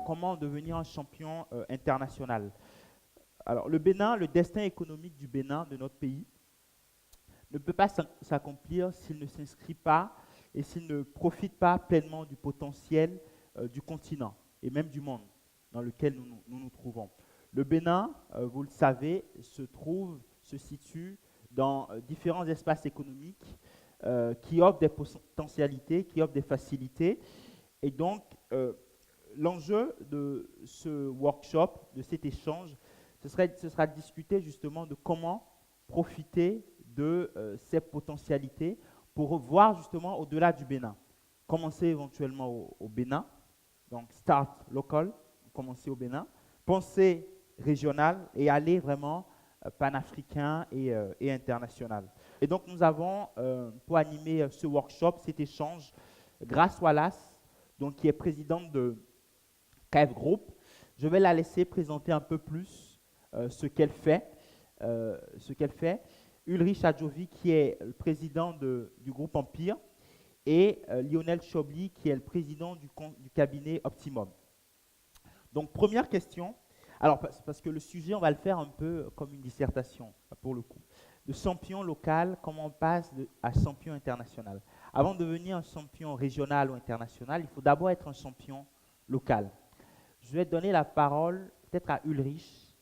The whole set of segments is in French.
Comment devenir un champion international? Alors, le Bénin, le destin économique du Bénin, de notre pays, ne peut pas s'accomplir s'il ne s'inscrit pas et s'il ne profite pas pleinement du potentiel du continent et même du monde dans lequel nous trouvons. Le Bénin, vous le savez, se situe dans différents espaces économiques qui offrent des potentialités, qui offrent des facilités. Et donc, l'enjeu de ce workshop, de cet échange, ce sera de discuter justement de comment profiter de ces potentialités pour voir justement au-delà du Bénin. Commencer éventuellement au Bénin, donc start local, commencer au Bénin, penser régional et aller vraiment panafricain et international. Et donc nous avons, pour animer ce workshop, cet échange, Grace Wallace, donc, qui est présidente de KF Group. Je vais la laisser présenter un peu plus ce qu'elle fait. Ulrich Adjovi, qui est le président du groupe Empire, et Lionel Chobli, qui est le président du cabinet Optimum. Donc, première question. Alors, parce que le sujet, on va le faire un peu comme une dissertation, pour le coup. De champion local, comment on passe à champion international. Avant de devenir un champion régional ou international, il faut d'abord être un champion local. Je vais donner la parole peut-être à Ulrich.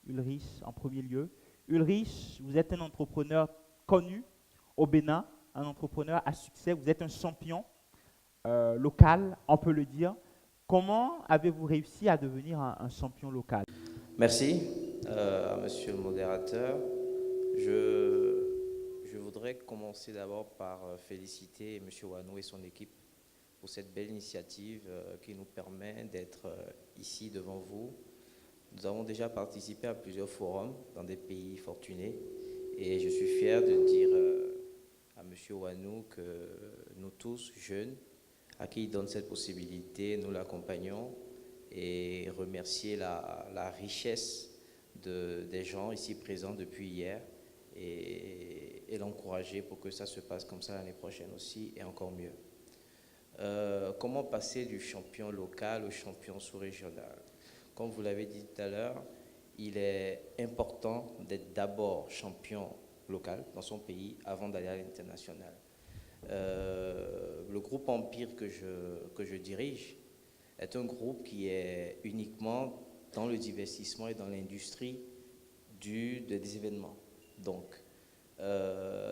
Ulrich en premier lieu. Ulrich, vous êtes un entrepreneur connu au Bénin, un entrepreneur à succès, vous êtes un champion local, on peut le dire. Comment avez-vous réussi à devenir un champion local? Merci à monsieur le modérateur. Je voudrais commencer d'abord par féliciter M. Wanou et son équipe pour cette belle initiative qui nous permet d'être ici devant vous. Nous avons déjà participé à plusieurs forums dans des pays fortunés et je suis fier de dire à M. Wanou que nous tous, jeunes, à qui il donne cette possibilité, nous l'accompagnons et remercier la richesse des gens ici présents depuis hier et l'encourager pour que ça se passe comme ça l'année prochaine aussi et encore mieux. Comment passer du champion local au champion sous-régional? Comme vous l'avez dit tout à l'heure, il est important d'être d'abord champion local dans son pays avant d'aller à l'international. Le groupe Empire que je dirige est un groupe qui est uniquement dans le divertissement et dans l'industrie des événements. Donc,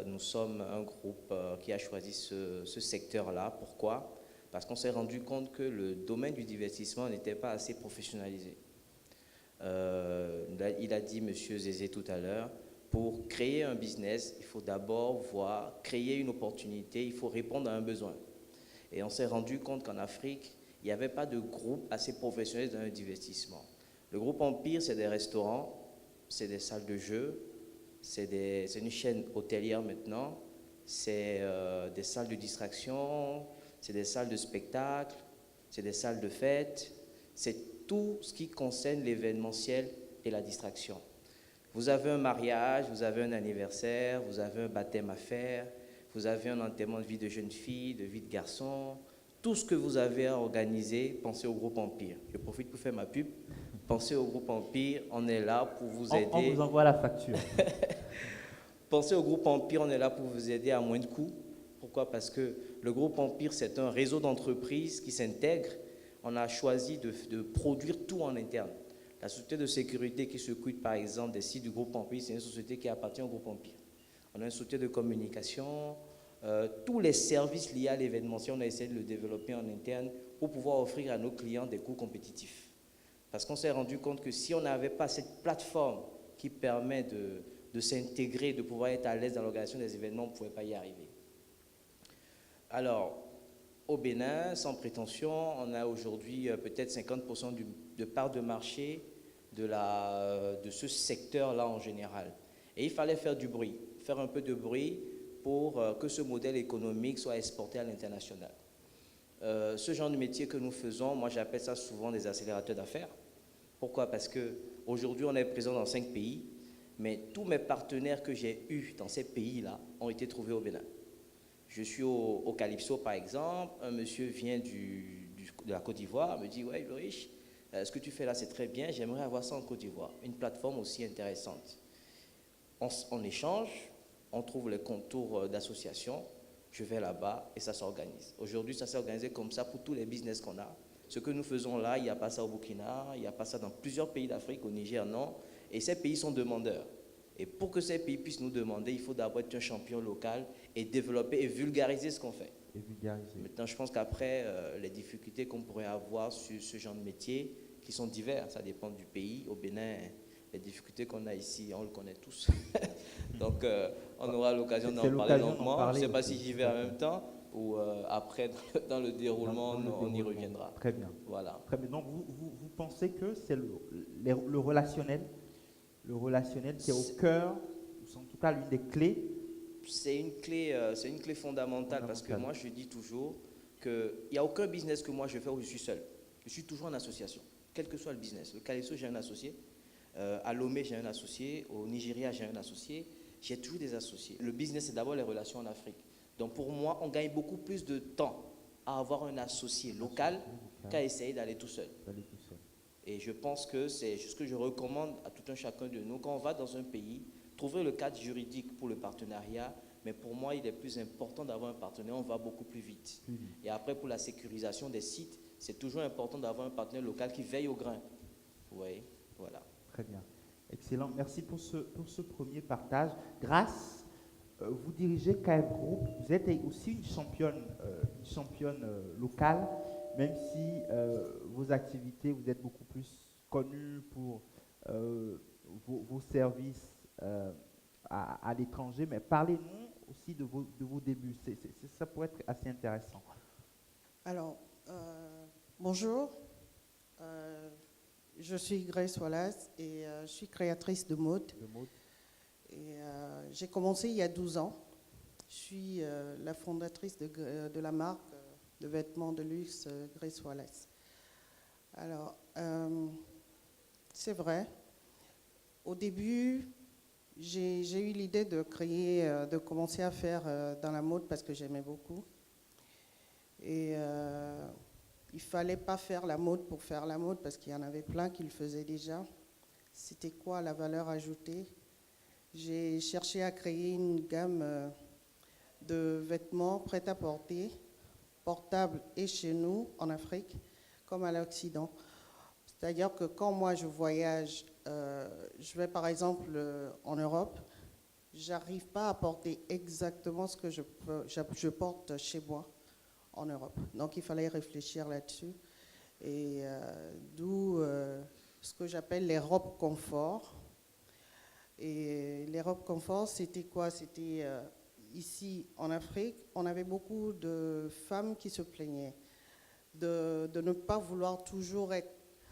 nous sommes un groupe qui a choisi ce secteur-là. Pourquoi? Parce qu'on s'est rendu compte que le domaine du divertissement n'était pas assez professionnalisé. Il a dit M. Zézé tout à l'heure, pour créer un business, il faut d'abord créer une opportunité, il faut répondre à un besoin. Et on s'est rendu compte qu'en Afrique, il n'y avait pas de groupe assez professionnel dans le divertissement. Le groupe Empire, c'est des restaurants, c'est des salles de jeux, c'est une chaîne hôtelière maintenant, c'est des salles de distraction, c'est des salles de spectacle, c'est des salles de fête, c'est tout ce qui concerne l'événementiel et la distraction. Vous avez un mariage, vous avez un anniversaire, vous avez un baptême à faire, vous avez un enterrement de vie de jeune fille, de vie de garçon. Tout ce que vous avez à organiser, pensez au groupe Empire. Je profite pour faire ma pub. Pensez au groupe Empire, on est là pour vous aider. On vous envoie la facture. Pensez au groupe Empire, on est là pour vous aider à moins de coûts. Pourquoi? Parce que le groupe Empire, c'est un réseau d'entreprises qui s'intègre. On a choisi de produire tout en interne. La société de sécurité qui s'occupe par exemple des sites du groupe Empire, c'est une société qui appartient au groupe Empire. On a une société de communication, tous les services liés à l'événementiel, on a essayé de le développer en interne pour pouvoir offrir à nos clients des coûts compétitifs. Parce qu'on s'est rendu compte que si on n'avait pas cette plateforme qui permet de s'intégrer, de pouvoir être à l'aise dans l'organisation des événements, on ne pouvait pas y arriver. Alors, au Bénin, sans prétention, on a aujourd'hui peut-être 50% de part de marché de ce secteur-là en général. Et il fallait faire du bruit, faire un peu de bruit pour que ce modèle économique soit exporté à l'international. Ce genre de métier que nous faisons, moi j'appelle ça souvent des accélérateurs d'affaires. Pourquoi? Parce qu'aujourd'hui on est présent dans 5 pays, mais tous mes partenaires que j'ai eus dans ces pays-là ont été trouvés au Bénin. Je suis au Calypso, par exemple, un monsieur vient de la Côte d'Ivoire, me dit, ouais, Ulrich, ce que tu fais là, c'est très bien, j'aimerais avoir ça en Côte d'Ivoire. Une plateforme aussi intéressante. On échange, on trouve les contours d'association, je vais là-bas et ça s'organise. Aujourd'hui, ça s'est organisé comme ça pour tous les business qu'on a. Ce que nous faisons là, il n'y a pas ça au Burkina, il n'y a pas ça dans plusieurs pays d'Afrique, au Niger, non. Et ces pays sont demandeurs. Et pour que ces pays puissent nous demander, il faut d'abord être un champion local et développer et vulgariser ce qu'on fait. Et vulgariser. Maintenant, je pense qu'après, les difficultés qu'on pourrait avoir sur ce genre de métier, qui sont divers, ça dépend du pays. Au Bénin, les difficultés qu'on a ici, on le connaît tous. Donc, on aura l'occasion d'en parler longuement. Je ne sais pas si j'y vais en même temps ou après, dans le déroulement, on y reviendra. Très bien. Voilà. Très bien. Donc, vous pensez que c'est le relationnel qui est au cœur, en tout cas l'une des clés. C'est une clé fondamentale parce que moi, je dis toujours qu'il n'y a aucun business que moi je fais où je suis seul. Je suis toujours en association, quel que soit le business. Le Calypso, j'ai un associé. À Lomé, j'ai un associé. Au Nigeria, j'ai un associé. J'ai toujours des associés. Le business, c'est d'abord les relations en Afrique. Donc pour moi, on gagne beaucoup plus de temps à avoir un associé local qu'à essayer d'aller tout seul. Et je pense que c'est ce que je recommande à tout un chacun de nous. Quand on va dans un pays, trouver le cadre juridique pour le partenariat, mais pour moi, il est plus important d'avoir un partenaire, on va beaucoup plus vite. Et après, pour la sécurisation des sites, c'est toujours important d'avoir un partenaire local qui veille au grain. Vous voyez, voilà. Très bien. Excellent. Merci pour ce premier partage. Grâce, vous dirigez KF Group. Vous êtes aussi une championne locale, même si vos activités, vous êtes beaucoup plus connus pour vos services à l'étranger. Mais parlez-nous aussi de vos débuts. Ça pourrait être assez intéressant. Alors, bonjour. Je suis Grace Wallace et je suis créatrice de mode. Et j'ai commencé il y a 12 ans. Je suis la fondatrice de la marque de vêtements de luxe Grace Wallace. Alors, c'est vrai. Au début, j'ai eu l'idée de commencer à faire dans la mode parce que j'aimais beaucoup. Et il ne fallait pas faire la mode pour faire la mode parce qu'il y en avait plein qui le faisaient déjà. C'était quoi la valeur ajoutée? J'ai cherché à créer une gamme de vêtements prêts à porter, portables et chez nous, en Afrique, comme à l'Occident. C'est-à-dire que quand moi je voyage, je vais par exemple en Europe, j'arrive pas à porter exactement ce que je porte chez moi en Europe. Donc il fallait réfléchir là-dessus. Et d'où ce que j'appelle les robes confort. Et les robes confort, c'était quoi? C'était ici en Afrique, on avait beaucoup de femmes qui se plaignaient de ne pas vouloir toujours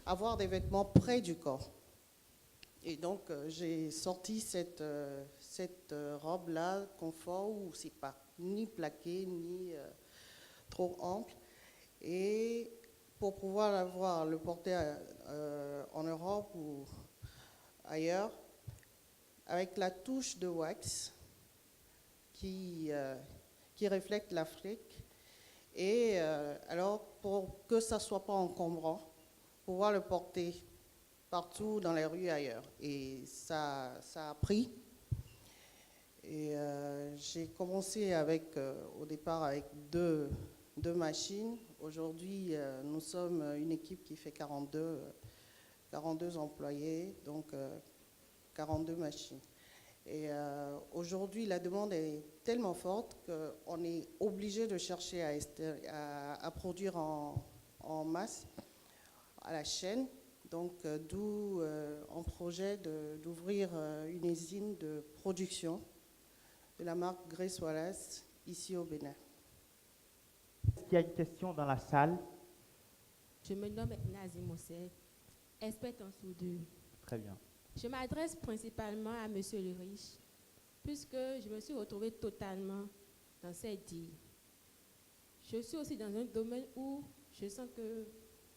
avoir des vêtements près du corps. Et donc j'ai sorti cette robe-là, confort, où c'est pas ni plaqué, ni trop ample. Et pour pouvoir le porter en Europe ou ailleurs, avec la touche de wax qui reflète l'Afrique. Et alors, pour que ça ne soit pas encombrant, pouvoir le porter partout dans les rues ailleurs. Et ça a pris. Et j'ai commencé au départ avec deux machines. Aujourd'hui, nous sommes une équipe qui fait 42 employés, donc 42 machines. Et aujourd'hui, la demande est tellement forte qu'on est obligé de chercher à produire en masse à la chaîne. Donc, d'où un projet d'ouvrir une usine de production de la marque Grace Wallace ici au Bénin. Est-ce qu'il y a une question dans la salle? Je me nomme Nazi Mosset, experte en soudure. Très bien. Je m'adresse principalement à M. Ulrich, puisque je me suis retrouvée totalement dans cette île. Je suis aussi dans un domaine où je sens que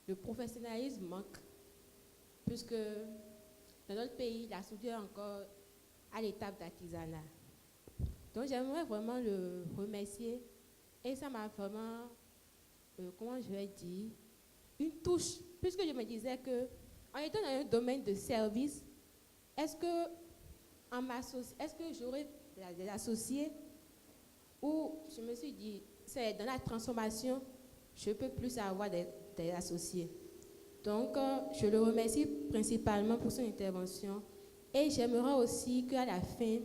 le professionnalisme manque, puisque dans notre pays, la soudure est encore à l'étape d'artisanat. Donc j'aimerais vraiment le remercier Et ça m'a vraiment, comment je vais dire, une touche, puisque je me disais que en étant dans un domaine de service, est-ce que, est-ce que j'aurais des associés, ou je me suis dit, c'est dans la transformation, je peux plus avoir des associés. Donc, je le remercie principalement pour son intervention et j'aimerais aussi qu'à la fin,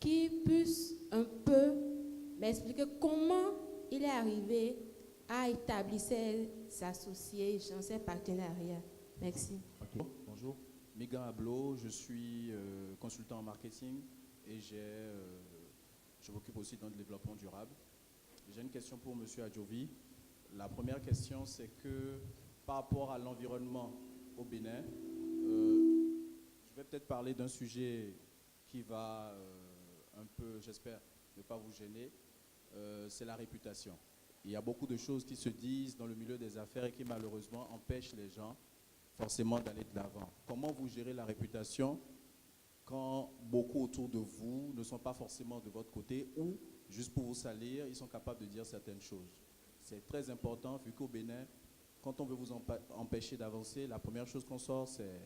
qu'il puisse un peu m'expliquer comment il est arrivé à établir ses associés, ses partenariats. Merci. Okay. Bonjour, Megan Ablo, je suis consultant en marketing et je m'occupe aussi d'un développement durable. J'ai une question pour M. Adjovi. La première question, c'est que par rapport à l'environnement au Bénin, je vais peut-être parler d'un sujet qui va un peu, j'espère, ne pas vous gêner, c'est la réputation. Il y a beaucoup de choses qui se disent dans le milieu des affaires et qui malheureusement empêchent les gens forcément d'aller de l'avant. Comment vous gérez la réputation quand beaucoup autour de vous ne sont pas forcément de votre côté ou, juste pour vous salir, ils sont capables de dire certaines choses? C'est très important vu qu'au Bénin, quand on veut vous empêcher d'avancer, la première chose qu'on sort, c'est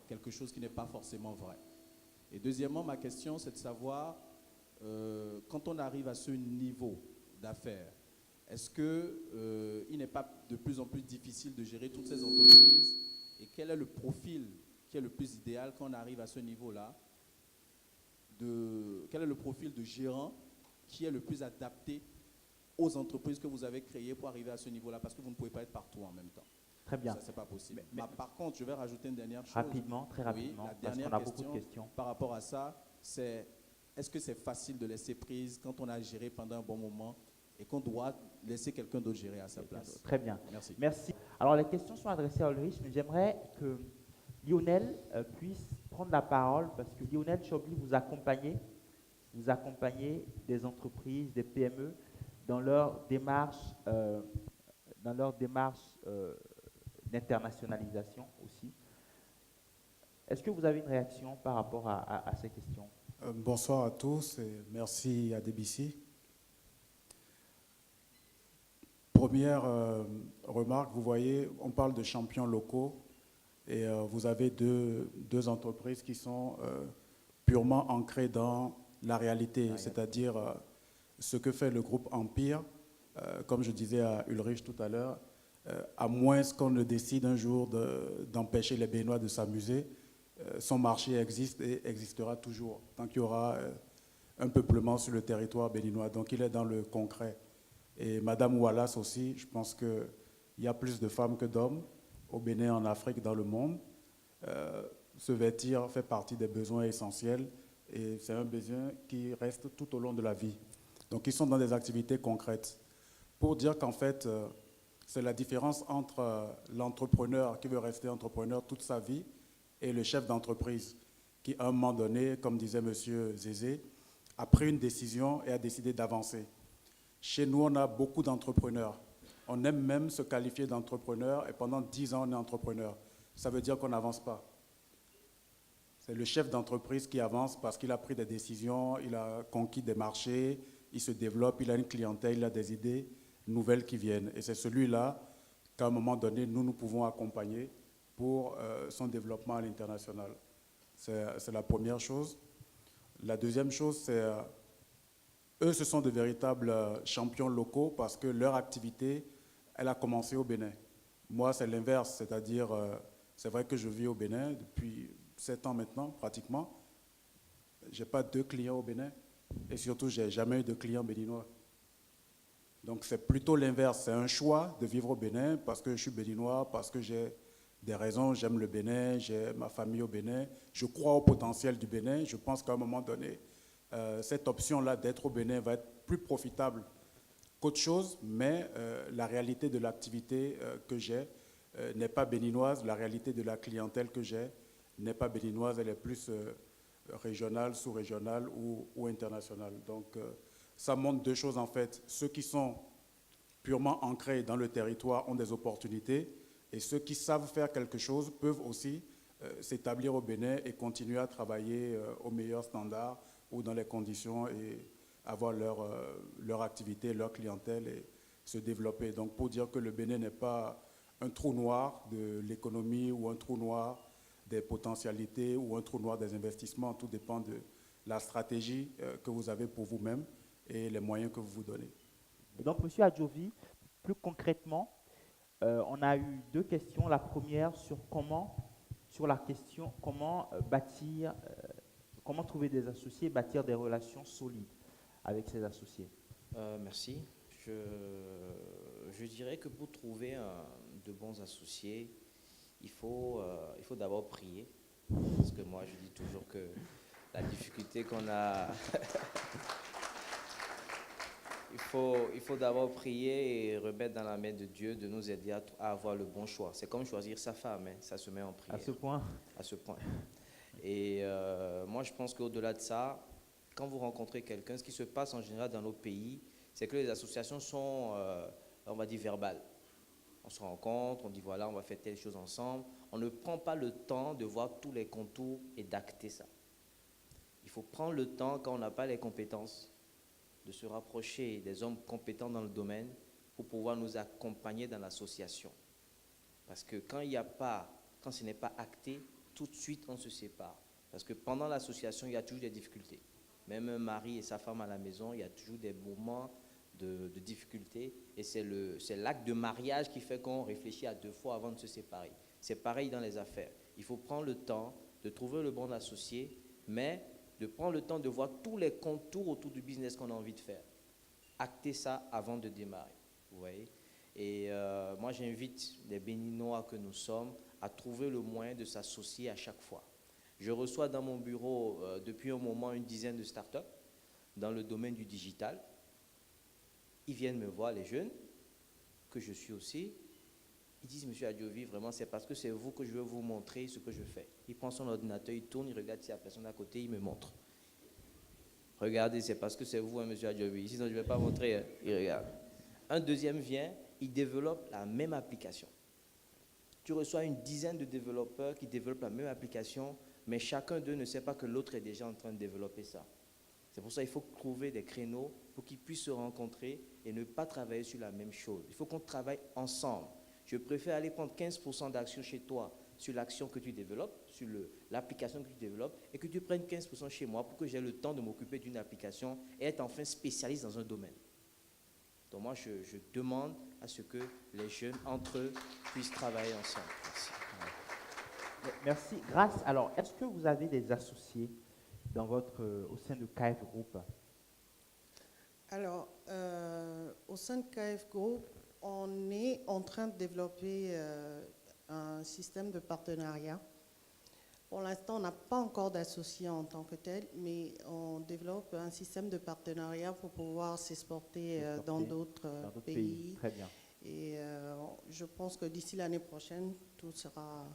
quelque chose qui n'est pas forcément vrai. Et deuxièmement, ma question, c'est de savoir, quand on arrive à ce niveau d'affaires, est-ce qu'il n'est pas de plus en plus difficile de gérer toutes ces entreprises? Et quel est le profil qui est le plus idéal quand on arrive à ce niveau-là? Quel est le profil de gérant qui est le plus adapté aux entreprises que vous avez créées pour arriver à ce niveau-là? Parce que vous ne pouvez pas être partout en même temps. Très bien. Ça, c'est pas possible. Par contre, je vais rajouter une dernière chose. Rapidement, très rapidement, oui, la parce dernière qu'on a beaucoup de questions. Par rapport à ça, c'est est-ce que c'est facile de laisser prise quand on a géré pendant un bon moment et qu'on doit laisser quelqu'un d'autre gérer à sa place? Très bien. Merci. Merci. Alors, les questions sont adressées à Ulrich, mais j'aimerais que Lionel puisse prendre la parole parce que Lionel Chobli, vous accompagnez des entreprises, des PME dans leur démarche, d'internationalisation aussi. Est-ce que vous avez une réaction par rapport à ces questions? Bonsoir à tous et merci à DBC. Première remarque, vous voyez, on parle de champions locaux et vous avez deux entreprises qui sont purement ancrées dans la réalité, c'est-à-dire ce que fait le groupe Empire, comme je disais à Ulrich tout à l'heure, à moins qu'on ne décide un jour d'empêcher les Béninois de s'amuser, son marché existe et existera toujours, tant qu'il y aura un peuplement sur le territoire béninois. Donc il est dans le concret. Et Madame Wallace aussi, je pense qu'il y a plus de femmes que d'hommes au Bénin, en Afrique, dans le monde. Se vêtir fait partie des besoins essentiels et c'est un besoin qui reste tout au long de la vie. Donc ils sont dans des activités concrètes. Pour dire qu'en fait, c'est la différence entre l'entrepreneur qui veut rester entrepreneur toute sa vie et le chef d'entreprise qui, à un moment donné, comme disait M. Zézé, a pris une décision et a décidé d'avancer. Chez nous, on a beaucoup d'entrepreneurs. On aime même se qualifier d'entrepreneur et pendant 10 ans, on est entrepreneur. Ça veut dire qu'on n'avance pas. C'est le chef d'entreprise qui avance parce qu'il a pris des décisions, il a conquis des marchés, il se développe, il a une clientèle, il a des idées nouvelles qui viennent. Et c'est celui-là qu'à un moment donné, nous pouvons accompagner pour son développement à l'international. C'est la première chose. La deuxième chose, c'est eux, ce sont de véritables champions locaux parce que leur activité, elle a commencé au Bénin. Moi, c'est l'inverse, c'est-à-dire, c'est vrai que je vis au Bénin depuis 7 ans maintenant, pratiquement. Je n'ai pas 2 clients au Bénin et surtout, je n'ai jamais eu de clients béninois. Donc, c'est plutôt l'inverse. C'est un choix de vivre au Bénin parce que je suis béninois, parce que j'ai des raisons, j'aime le Bénin, j'ai ma famille au Bénin, je crois au potentiel du Bénin. Je pense qu'à un moment donné, cette option-là d'être au Bénin va être plus profitable qu'autre chose, mais la réalité de l'activité que j'ai n'est pas béninoise, la réalité de la clientèle que j'ai n'est pas béninoise, elle est plus régionale, sous-régionale ou internationale. Donc ça montre 2 choses en fait. Ceux qui sont purement ancrés dans le territoire ont des opportunités et ceux qui savent faire quelque chose peuvent aussi s'établir au Bénin et continuer à travailler aux meilleurs standards ou dans les conditions et avoir leur activité, leur clientèle et se développer. Donc pour dire que le Bénin n'est pas un trou noir de l'économie ou un trou noir des potentialités ou un trou noir des investissements, tout dépend de la stratégie que vous avez pour vous-même et les moyens que vous vous donnez. Et donc, Monsieur Adjovi, plus concrètement, on a eu 2 questions. La première sur la question comment bâtir, comment trouver des associés, bâtir des relations solides avec ses associés. Merci. Je dirais que pour trouver de bons associés, il faut d'abord prier. Parce que moi, je dis toujours que la difficulté qu'on a... il faut d'abord prier et remettre dans la main de Dieu de nous aider à avoir le bon choix. C'est comme choisir sa femme, hein, ça se met en prière. À ce point. À ce point. Et moi, je pense qu'au-delà de ça, quand vous rencontrez quelqu'un, ce qui se passe en général dans nos pays, c'est que les associations sont, on va dire, verbales. On se rencontre, on dit voilà, on va faire telle chose ensemble. On ne prend pas le temps de voir tous les contours et d'acter ça. Il faut prendre le temps, quand on n'a pas les compétences, de se rapprocher des hommes compétents dans le domaine pour pouvoir nous accompagner dans l'association. Parce que quand ce n'est pas acté, tout de suite on se sépare. Parce que pendant l'association, il y a toujours des difficultés. Même un mari et sa femme à la maison, il y a toujours des moments de difficultés. Et c'est l'acte de mariage qui fait qu'on réfléchit à 2 fois avant de se séparer. C'est pareil dans les affaires. Il faut prendre le temps de trouver le bon associé, mais de prendre le temps de voir tous les contours autour du business qu'on a envie de faire. Acter ça avant de démarrer. Vous voyez? Et moi, j'invite les Béninois que nous sommes à trouver le moyen de s'associer à chaque fois. Je reçois dans mon bureau depuis un moment une dizaine de startups dans le domaine du digital. Ils viennent me voir, les jeunes, que je suis aussi. Ils disent, Monsieur Adjovi, vraiment, c'est parce que c'est vous que je veux vous montrer ce que je fais. Il prend son ordinateur, il tourne, il regarde si la personne à côté, il me montre. Regardez, c'est parce que c'est vous, hein, Monsieur Adjovi. Sinon, je ne vais pas montrer. Hein. Il regarde. Un deuxième vient, il développe la même application. Tu reçois une dizaine de développeurs qui développent la même application, mais chacun d'eux ne sait pas que l'autre est déjà en train de développer ça. C'est pour ça qu'il faut trouver des créneaux pour qu'ils puissent se rencontrer et ne pas travailler sur la même chose. Il faut qu'on travaille ensemble. Je préfère aller prendre 15% d'action chez toi sur l'action que tu développes, sur l'application que tu développes, et que tu prennes 15% chez moi pour que j'ai le temps de m'occuper d'une application et être enfin spécialiste dans un domaine. Donc moi, je demande à ce que les jeunes, entre eux, puissent travailler ensemble. Merci. Merci. Grâce. Alors, est-ce que vous avez des associés au sein de KF Group? Alors, au sein de KF Group, on est en train de développer un système de partenariat. Pour l'instant, on n'a pas encore d'associés en tant que tel, mais on développe un système de partenariat pour pouvoir s'exporter dans d'autres pays. Très bien. Et je pense que d'ici l'année prochaine, tout sera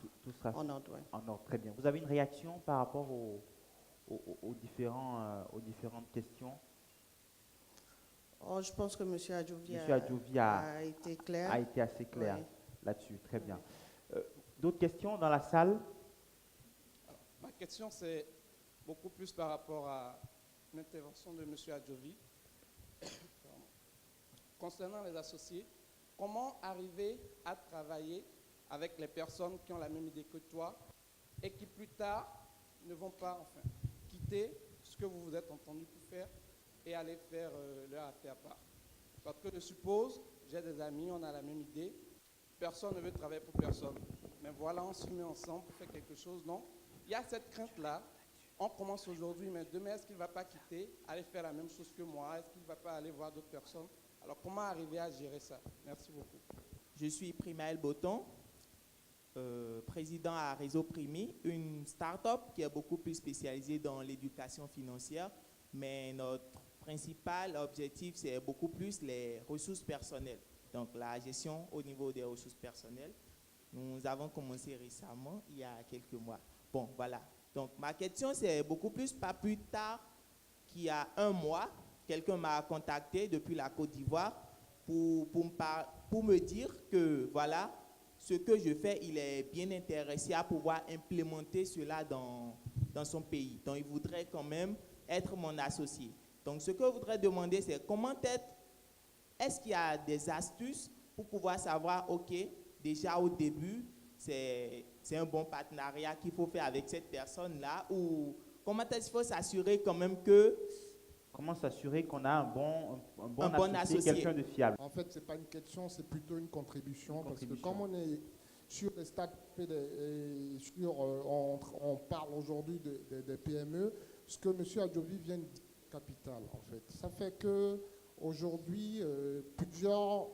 en ordre. Ouais. En ordre, très bien. Vous avez une réaction par rapport aux différentes questions? Oh, je pense que M. Adjovi a été clair. A été assez clair Ouais. là-dessus. Très bien. D'autres questions dans la salle? Alors, ma question, c'est beaucoup plus par rapport à l'intervention de M. Adjovi. Concernant les associés, comment arriver à travailler avec les personnes qui ont la même idée que toi et qui plus tard ne vont pas quitter ce que vous vous êtes entendu pour faire et aller faire leur affaire à part. Parce que je suppose, j'ai des amis, on a la même idée, personne ne veut travailler pour personne. Mais voilà, on se met ensemble pour faire quelque chose. Non, il y a cette crainte-là. On commence aujourd'hui, mais demain, est-ce qu'il ne va pas quitter, aller faire la même chose que moi? Est-ce qu'il ne va pas aller voir d'autres personnes? Alors, comment arriver à gérer ça? Merci beaucoup. Je suis Primaël Boton, président à Réseau Primi, une start-up qui est beaucoup plus spécialisée dans l'éducation financière, mais notre principal objectif, c'est beaucoup plus les ressources personnelles, donc la gestion au niveau des ressources personnelles. Nous avons commencé récemment, il y a quelques mois. Bon, voilà. Donc, ma question, c'est beaucoup plus, pas plus tard qu'il y a un mois, quelqu'un m'a contacté depuis la Côte d'Ivoire pour me dire que, voilà, ce que je fais, il est bien intéressé à pouvoir implémenter cela dans son pays. Donc, il voudrait quand même être mon associé. Donc, ce que je voudrais demander, c'est comment est-ce qu'il y a des astuces pour pouvoir savoir, OK, déjà au début, c'est un bon partenariat qu'il faut faire avec cette personne-là, ou comment est-ce qu'il faut s'assurer quand même que... Comment s'assurer qu'on a un bon bon associé. quelqu'un de fiable? En fait, ce n'est pas une question, c'est plutôt une contribution. Parce que comme on est sur les stades, on parle aujourd'hui des PME, ce que M. Adjovi vient de dire, capital, en fait. Ça fait qu'aujourd'hui, plusieurs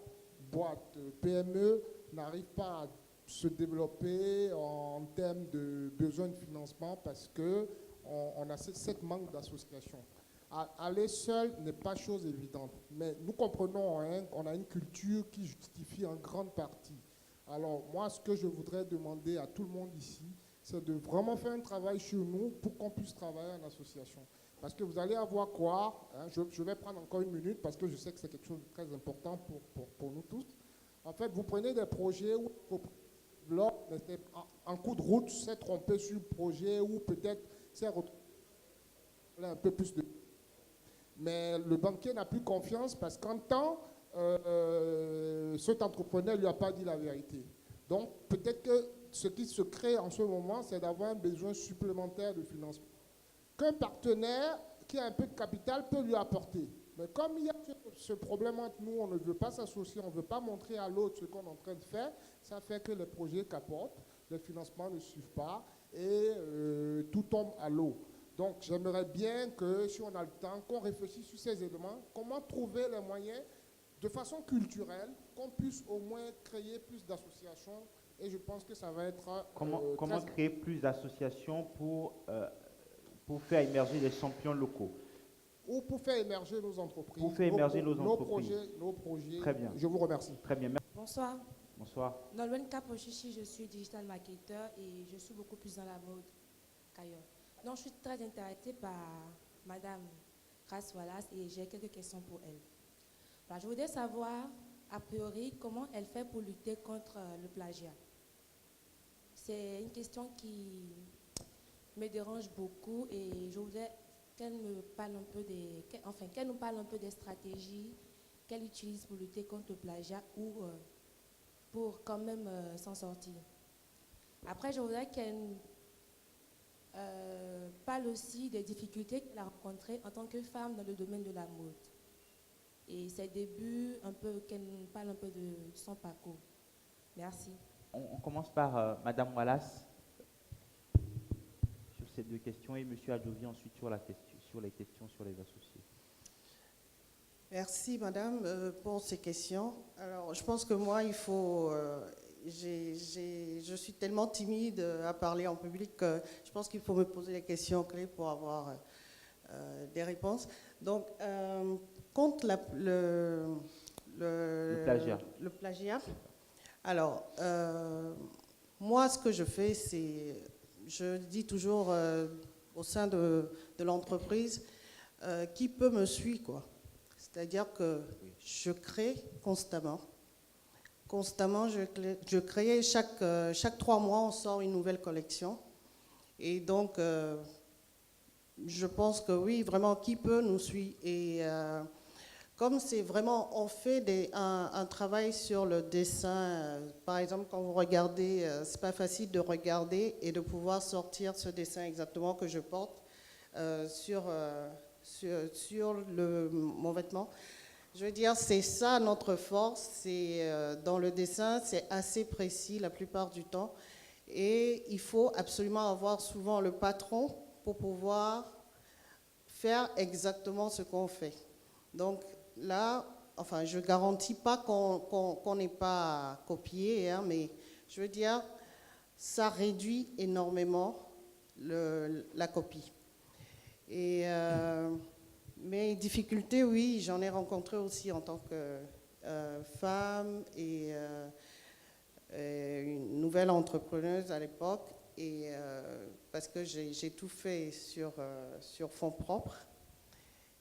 boîtes PME n'arrivent pas à se développer en termes de besoin de financement parce qu'on a cette manque d'association. Aller seul n'est pas chose évidente, mais nous comprenons, on a une culture qui justifie en grande partie. Alors moi, ce que je voudrais demander à tout le monde ici, c'est de vraiment faire un travail sur nous pour qu'on puisse travailler en association. Parce que vous allez avoir quoi, je vais prendre encore une minute parce que je sais que c'est quelque chose de très important pour nous tous. En fait, vous prenez des projets où l'homme en coup de route s'est trompé sur le projet ou peut-être s'est retrouvé un peu plus de... Mais le banquier n'a plus confiance parce qu'en temps, cet entrepreneur ne lui a pas dit la vérité. Donc, peut-être que ce qui se crée en ce moment, c'est d'avoir un besoin supplémentaire de financement qu'un partenaire qui a un peu de capital peut lui apporter. Mais comme il y a ce problème entre nous, on ne veut pas s'associer, on ne veut pas montrer à l'autre ce qu'on est en train de faire, ça fait que les projets capotent, les financements ne suivent pas et tout tombe à l'eau. Donc, j'aimerais bien que, si on a le temps, qu'on réfléchisse sur ces éléments, comment trouver les moyens, de façon culturelle, qu'on puisse au moins créer plus d'associations. Et je pense que ça va être... Comment créer plus d'associations pour faire émerger les champions locaux? Ou pour faire émerger nos entreprises. Pour faire émerger nos entreprises. Nos projets. Très bien. Je vous remercie. Très bien. Bonsoir. Bonsoir. Nolwenn Kapochichi, je suis digital marketer et je suis beaucoup plus dans la mode qu'ailleurs. Donc, je suis très intéressée par Madame Grace Wallace et j'ai quelques questions pour elle. Alors, je voudrais savoir, a priori, comment elle fait pour lutter contre le plagiat. C'est une question qui me dérange beaucoup et je voudrais qu'elle me parle un peu qu'elle nous parle un peu des stratégies qu'elle utilise pour lutter contre le plagiat ou pour quand même s'en sortir. Après, je voudrais qu'elle parle aussi des difficultés qu'elle a rencontrées en tant que femme dans le domaine de la mode. Et ses débuts, qu'elle nous parle un peu de son parcours. Merci. On commence par Madame Wallace sur ces deux questions et Monsieur Adjovi ensuite sur les questions sur les associés. Merci, Madame, pour ces questions. Alors, je pense que moi, il faut... je suis tellement timide à parler en public que je pense qu'il faut me poser les questions clés pour avoir des réponses. Donc, contre le plagiat. Alors, moi, ce que je fais, c'est, je dis toujours au sein de l'entreprise, qui peut me suivre, quoi. C'est-à-dire que je crée constamment. Constamment, je crée chaque 3 mois, on sort une nouvelle collection. Et donc, je pense que oui, vraiment, qui peut nous suivre. Et comme c'est vraiment, on fait un travail sur le dessin. Par exemple, quand vous regardez, c'est pas facile de regarder et de pouvoir sortir ce dessin exactement que je porte sur mon vêtement. Je veux dire, c'est ça notre force, c'est dans le dessin, c'est assez précis la plupart du temps. Et il faut absolument avoir souvent le patron pour pouvoir faire exactement ce qu'on fait. Donc là, enfin, je ne garantis pas qu'on n'ait pas copié, hein, mais je veux dire, ça réduit énormément la copie. Et... mes difficultés, oui, j'en ai rencontré aussi en tant que femme et une nouvelle entrepreneuse à l'époque, et parce que j'ai tout fait sur fonds propres.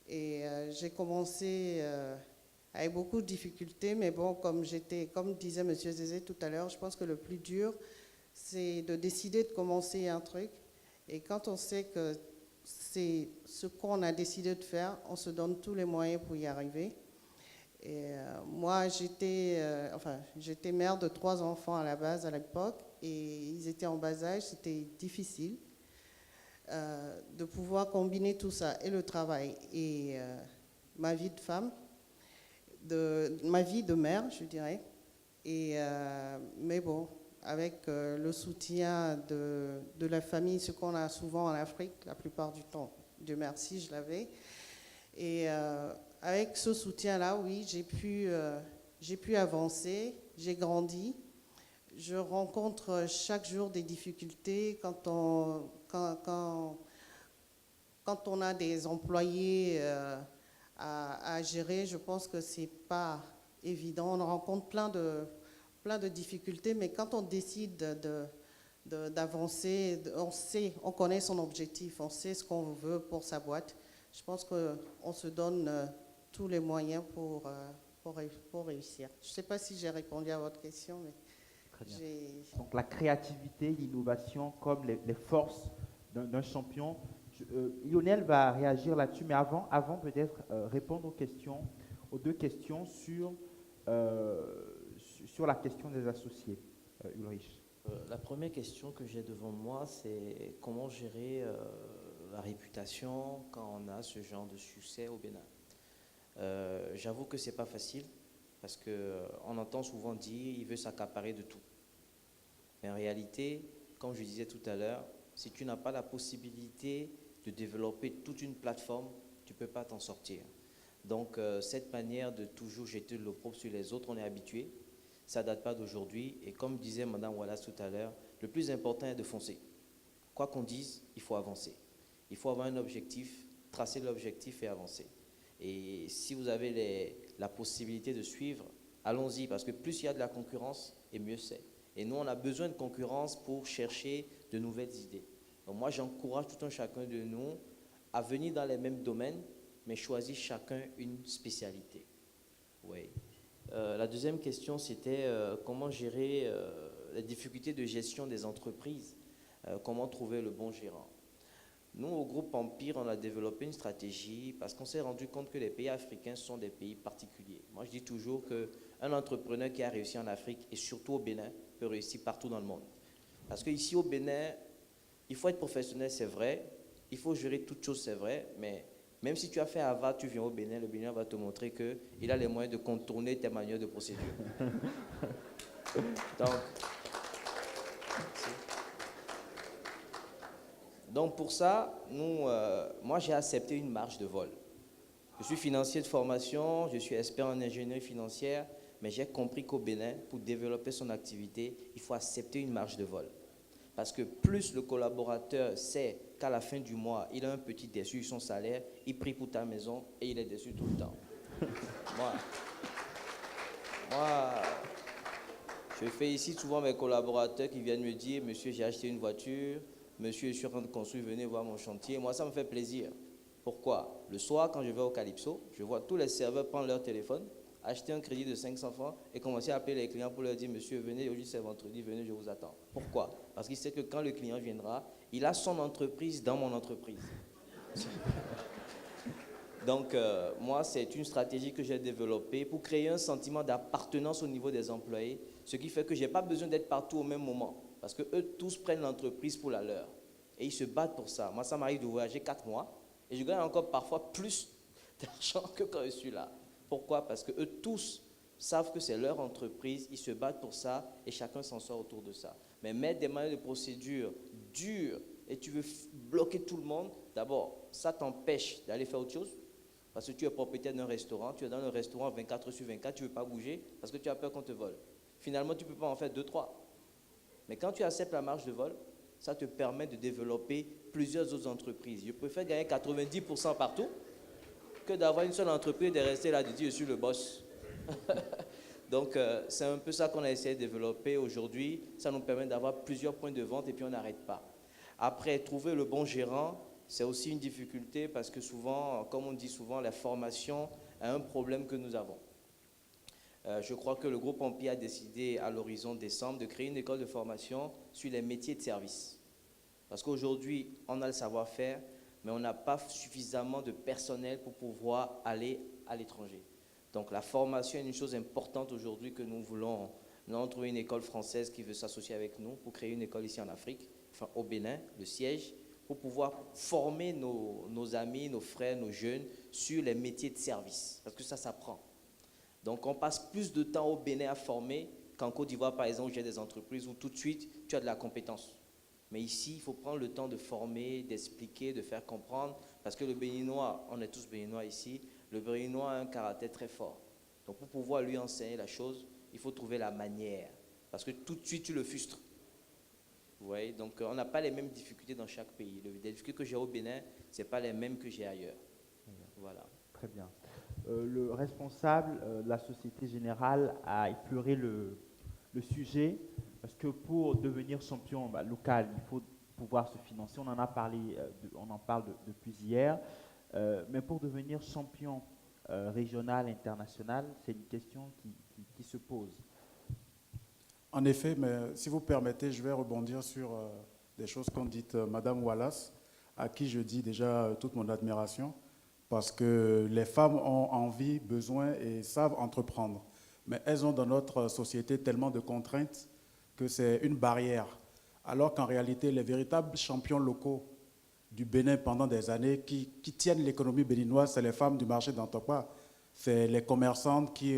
Et j'ai commencé avec beaucoup de difficultés, mais bon, comme disait M. Zézé tout à l'heure, je pense que le plus dur, c'est de décider de commencer un truc. Et quand on sait que c'est ce qu'on a décidé de faire. On se donne tous les moyens pour y arriver. Et moi, j'étais mère de 3 enfants à la base, à l'époque, et ils étaient en bas âge. C'était difficile de pouvoir combiner tout ça, et le travail, et ma vie de femme, ma vie de mère, je dirais. Mais bon, avec le soutien de la famille, ce qu'on a souvent en Afrique, la plupart du temps, Dieu merci, je l'avais. Et avec ce soutien-là, oui, j'ai pu avancer, j'ai grandi. Je rencontre chaque jour des difficultés quand on a des employés à gérer. Je pense que ce n'est pas évident. On rencontre plein de difficultés, mais quand on décide d'avancer, on connaît son objectif, on sait ce qu'on veut pour sa boîte. Je pense qu'on se donne tous les moyens pour réussir. Je ne sais pas si j'ai répondu à votre question, mais donc la créativité, l'innovation comme les forces d'un champion. Lionel va réagir là-dessus, mais avant peut-être répondre aux 2 questions sur la question des associés. Ulrich. La première question que j'ai devant moi, c'est comment gérer la réputation quand on a ce genre de succès au Bénin. J'avoue que ce n'est pas facile, parce qu'on entend souvent dire il veut s'accaparer de tout. Mais en réalité, comme je disais tout à l'heure, si tu n'as pas la possibilité de développer toute une plateforme, tu ne peux pas t'en sortir. Donc cette manière de toujours jeter l'opprobre sur les autres, on est habitué. Ça ne date pas d'aujourd'hui. Et comme disait Mme Wallace tout à l'heure, le plus important est de foncer. Quoi qu'on dise, il faut avancer. Il faut avoir un objectif, tracer l'objectif et avancer. Et si vous avez la possibilité de suivre, allons-y, parce que plus il y a de la concurrence, et mieux c'est. Et nous, on a besoin de concurrence pour chercher de nouvelles idées. Donc moi, j'encourage tout un chacun de nous à venir dans les mêmes domaines, mais choisir chacun une spécialité. Oui. La deuxième question, c'était comment gérer les difficultés de gestion des entreprises, comment trouver le bon gérant. Nous, au groupe Empire, on a développé une stratégie parce qu'on s'est rendu compte que les pays africains sont des pays particuliers. Moi, je dis toujours qu'un entrepreneur qui a réussi en Afrique, et surtout au Bénin, peut réussir partout dans le monde. Parce qu'ici au Bénin, il faut être professionnel, c'est vrai. Il faut gérer toutes choses, c'est vrai. Mais même si tu as fait Harvard, tu viens au Bénin, le Bénin va te montrer qu'il a les moyens de contourner tes manières de procédure. Donc pour ça, moi j'ai accepté une marge de vol. Je suis financier de formation, je suis expert en ingénierie financière, mais j'ai compris qu'au Bénin, pour développer son activité, il faut accepter une marge de vol. Parce que plus le collaborateur sait qu'à la fin du mois, il a un petit déçu sur son salaire, il prie pour ta maison et il est déçu tout le temps. Moi, je félicite souvent mes collaborateurs qui viennent me dire « Monsieur, j'ai acheté une voiture, monsieur, je suis en train de construire, venez voir mon chantier. » Moi, ça me fait plaisir. Pourquoi? Le soir, quand je vais au Calypso, je vois tous les serveurs prendre leur téléphone, acheter un crédit de 500 francs et commencer à appeler les clients pour leur dire « Monsieur, venez, aujourd'hui c'est vendredi, venez, je vous attends. » Pourquoi? Parce qu'il sait que quand le client viendra, il a son entreprise dans mon entreprise. Donc, moi, c'est une stratégie que j'ai développée pour créer un sentiment d'appartenance au niveau des employés, ce qui fait que je n'ai pas besoin d'être partout au même moment, parce qu'eux tous prennent l'entreprise pour la leur. Et ils se battent pour ça. Moi, ça m'arrive de voyager 4 mois, et je gagne encore parfois plus d'argent que quand je suis là. Pourquoi? Parce qu'eux tous savent que c'est leur entreprise, ils se battent pour ça, et chacun s'en sort autour de ça. Mais mettre des manières de procédure dures, et tu veux bloquer tout le monde, d'abord, ça t'empêche d'aller faire autre chose. Parce que tu es propriétaire d'un restaurant, tu es dans le restaurant 24/24, tu ne veux pas bouger parce que tu as peur qu'on te vole. Finalement, tu ne peux pas en faire 2-3. Mais quand tu acceptes la marge de vol, ça te permet de développer plusieurs autres entreprises. Je préfère gagner 90% partout que d'avoir une seule entreprise et de rester là, de dire je suis le boss. Donc, c'est un peu ça qu'on a essayé de développer aujourd'hui. Ça nous permet d'avoir plusieurs points de vente et puis on n'arrête pas. Après, trouver le bon gérant, c'est aussi une difficulté parce que souvent, comme on dit souvent, la formation est un problème que nous avons. Je crois que le groupe Empire a décidé à l'horizon décembre de créer une école de formation sur les métiers de service. Parce qu'aujourd'hui, on a le savoir-faire, mais on n'a pas suffisamment de personnel pour pouvoir aller à l'étranger. Donc la formation est une chose importante aujourd'hui que nous voulons. Nous avons trouvé une école française qui veut s'associer avec nous pour créer une école ici en Afrique, enfin au Bénin, le siège, pour pouvoir former nos amis, nos frères, nos jeunes sur les métiers de service, parce que ça s'apprend. Donc on passe plus de temps au Bénin à former qu'en Côte d'Ivoire, par exemple, où j'ai des entreprises où tout de suite tu as de la compétence. Mais ici, il faut prendre le temps de former, d'expliquer, de faire comprendre, parce que le Béninois, on est tous Béninois ici, le Béninois a un caractère très fort. Donc pour pouvoir lui enseigner la chose, il faut trouver la manière, parce que tout de suite tu le frustres. Vous voyez, donc on n'a pas les mêmes difficultés dans chaque pays. Les difficultés que j'ai au Bénin, ce n'est pas les mêmes que j'ai ailleurs. Voilà. Très bien. Le responsable de la Société Générale a effleuré le sujet, parce que pour devenir champion local, il faut pouvoir se financer. On en a parlé, on en parle depuis hier. Mais pour devenir champion régional, international, c'est une question qui se pose. En effet, mais si vous permettez, je vais rebondir sur des choses qu'ont dites Madame Wallace, à qui je dis déjà toute mon admiration, parce que les femmes ont envie, besoin et savent entreprendre. Mais elles ont dans notre société tellement de contraintes que c'est une barrière. Alors qu'en réalité, les véritables champions locaux du Bénin pendant des années qui tiennent l'économie béninoise, c'est les femmes du marché d'Antokwa. C'est les commerçantes qui,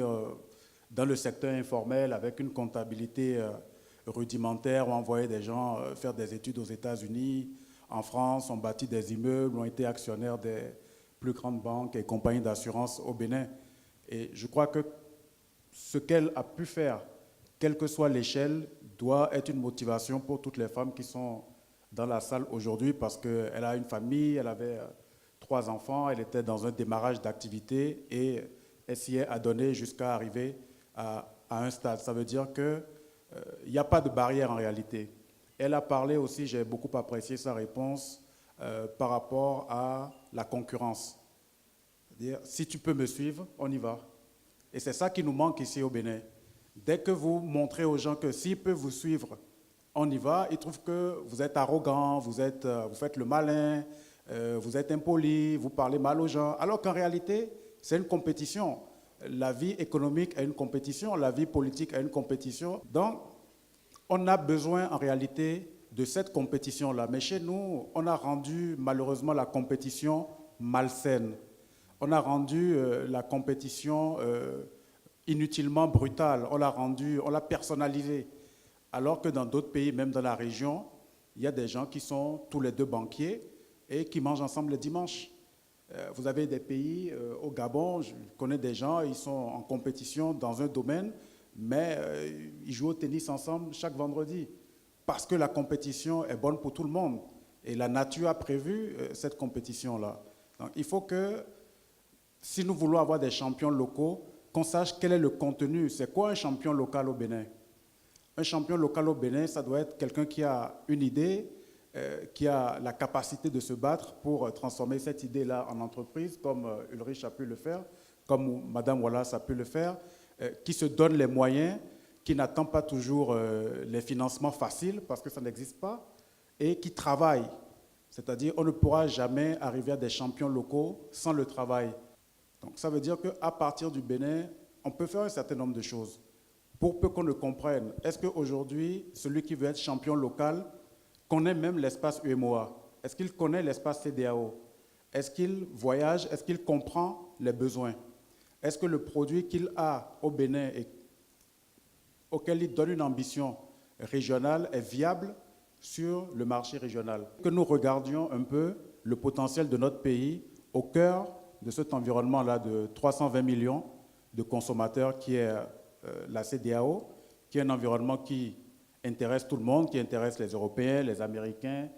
dans le secteur informel, avec une comptabilité rudimentaire, ont envoyé des gens faire des études aux États-Unis, en France, ont bâti des immeubles, ont été actionnaires des plus grandes banques et compagnies d'assurance au Bénin. Et je crois que ce qu'elle a pu faire, quelle que soit l'échelle, doit être une motivation pour toutes les femmes qui sont dans la salle aujourd'hui, parce qu'elle a une famille, elle avait 3 enfants, elle était dans un démarrage d'activité et essayait à donner jusqu'à arriver à un stade. Ça veut dire qu'il n'y a pas de barrière en réalité. Elle a parlé aussi, j'ai beaucoup apprécié sa réponse, par rapport à la concurrence. C'est-à-dire, si tu peux me suivre, on y va. Et c'est ça qui nous manque ici au Bénin. Dès que vous montrez aux gens que s'ils peuvent vous suivre, on y va, ils trouvent que vous êtes arrogant, vous faites le malin, vous êtes impoli, vous parlez mal aux gens, alors qu'en réalité, c'est une compétition. La vie économique est une compétition, la vie politique est une compétition. Donc, on a besoin en réalité de cette compétition-là. Mais chez nous, on a rendu malheureusement la compétition malsaine. On a rendu la compétition inutilement brutale. On l'a personnalisée. Alors que dans d'autres pays, même dans la région, il y a des gens qui sont tous les 2 banquiers et qui mangent ensemble le dimanche. Vous avez des pays, au Gabon, je connais des gens, ils sont en compétition dans un domaine, mais ils jouent au tennis ensemble chaque vendredi, parce que la compétition est bonne pour tout le monde. Et la nature a prévu cette compétition-là. Donc il faut que, si nous voulons avoir des champions locaux, qu'on sache quel est le contenu. C'est quoi un champion local au Bénin? Un champion local au Bénin, ça doit être quelqu'un qui a une idée, qui a la capacité de se battre pour transformer cette idée-là en entreprise, comme Ulrich a pu le faire, comme Madame Wallace a pu le faire, qui se donne les moyens, qui n'attend pas toujours les financements faciles, parce que ça n'existe pas, et qui travaille. C'est-à-dire, on ne pourra jamais arriver à des champions locaux sans le travail. Donc ça veut dire qu'à partir du Bénin, on peut faire un certain nombre de choses. Pour peu qu'on le comprenne, est-ce qu'aujourd'hui, celui qui veut être champion local connaît même l'espace UMOA? Est-ce qu'il connaît l'espace CEDEAO? Est-ce qu'il voyage? Est-ce qu'il comprend les besoins? Est-ce que le produit qu'il a au Bénin et auquel il donne une ambition régionale est viable sur le marché régional? Que nous regardions un peu le potentiel de notre pays au cœur de cet environnement-là de 320 millions de consommateurs qui est la CEDEAO, qui est un environnement qui intéresse tout le monde, qui intéresse les Européens, les Américains,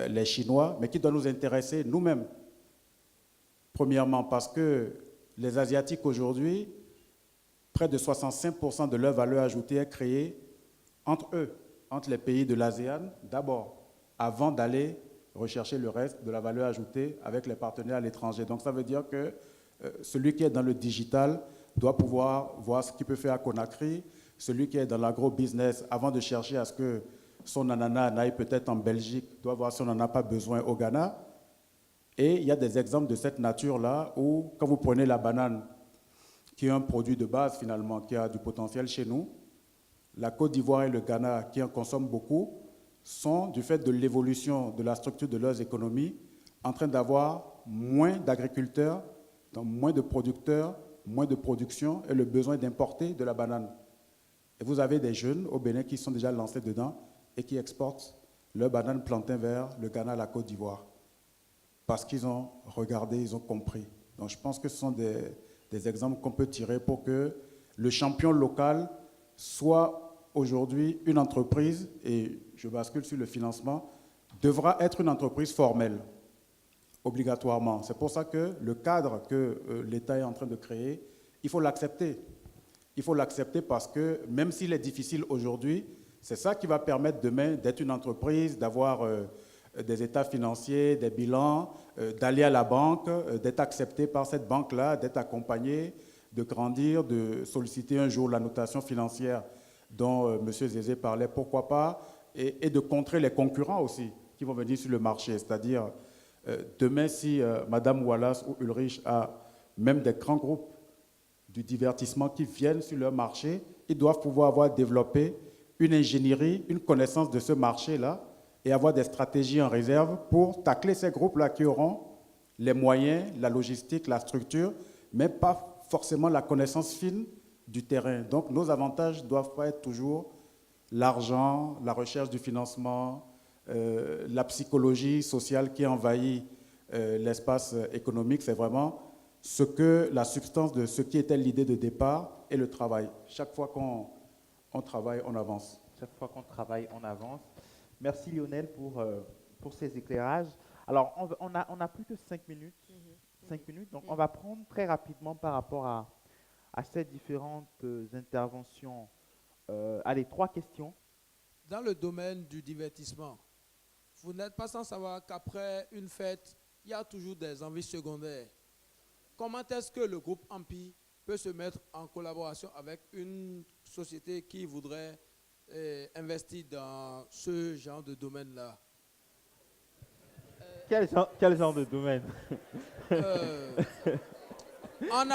les Chinois, mais qui doit nous intéresser nous-mêmes. Premièrement, parce que les Asiatiques aujourd'hui, près de 65% de leur valeur ajoutée est créée entre eux, entre les pays de l'ASEAN d'abord, avant d'aller rechercher le reste de la valeur ajoutée avec les partenaires à l'étranger. Donc ça veut dire que celui qui est dans le digital doit pouvoir voir ce qu'il peut faire à Conakry. Celui qui est dans l'agro-business, avant de chercher à ce que son ananas n'aille peut-être en Belgique, doit voir si on n'en a pas besoin au Ghana. Et il y a des exemples de cette nature-là où, quand vous prenez la banane, qui est un produit de base finalement, qui a du potentiel chez nous, la Côte d'Ivoire et le Ghana, qui en consomment beaucoup, sont, du fait de l'évolution de la structure de leurs économies, en train d'avoir moins d'agriculteurs, donc moins de producteurs, moins de production et le besoin d'importer de la banane. Et vous avez des jeunes au Bénin qui sont déjà lancés dedans et qui exportent leur banane plantain vers le Ghana, la Côte d'Ivoire. Parce qu'ils ont regardé, ils ont compris. Donc je pense que ce sont des exemples qu'on peut tirer pour que le champion local soit aujourd'hui une entreprise, et je bascule sur le financement, devra être une entreprise formelle, obligatoirement. C'est pour ça que le cadre que l'État est en train de créer, il faut l'accepter. Il faut l'accepter parce que même s'il est difficile aujourd'hui, c'est ça qui va permettre demain d'être une entreprise, d'avoir des états financiers, des bilans, d'aller à la banque, d'être accepté par cette banque-là, d'être accompagné, de grandir, de solliciter un jour la notation financière dont M. Zézé parlait, pourquoi pas, et de contrer les concurrents aussi qui vont venir sur le marché. C'est-à-dire, demain, si Mme Wallace ou Ulrich a même des grands groupes du divertissement qui viennent sur leur marché, ils doivent pouvoir avoir développé une ingénierie, une connaissance de ce marché-là et avoir des stratégies en réserve pour tacler ces groupes-là qui auront les moyens, la logistique, la structure, mais pas forcément la connaissance fine du terrain. Donc nos avantages ne doivent pas être toujours l'argent, la recherche du financement, la psychologie sociale qui envahit l'espace économique. C'est vraiment la substance de ce qui était l'idée de départ et le travail. Chaque fois qu'on travaille, on avance. Chaque fois qu'on travaille, on avance. Merci Lionel pour ces éclairages. Alors, on a plus que 5 minutes. 5 minutes, donc on va prendre très rapidement par rapport à ces différentes interventions. Allez, 3 questions. Dans le domaine du divertissement, vous n'êtes pas sans savoir qu'après une fête, il y a toujours des envies secondaires. Comment est-ce que le groupe Ampi peut se mettre en collaboration avec une société qui voudrait investir dans ce genre de domaine-là? Quel genre de domaine? En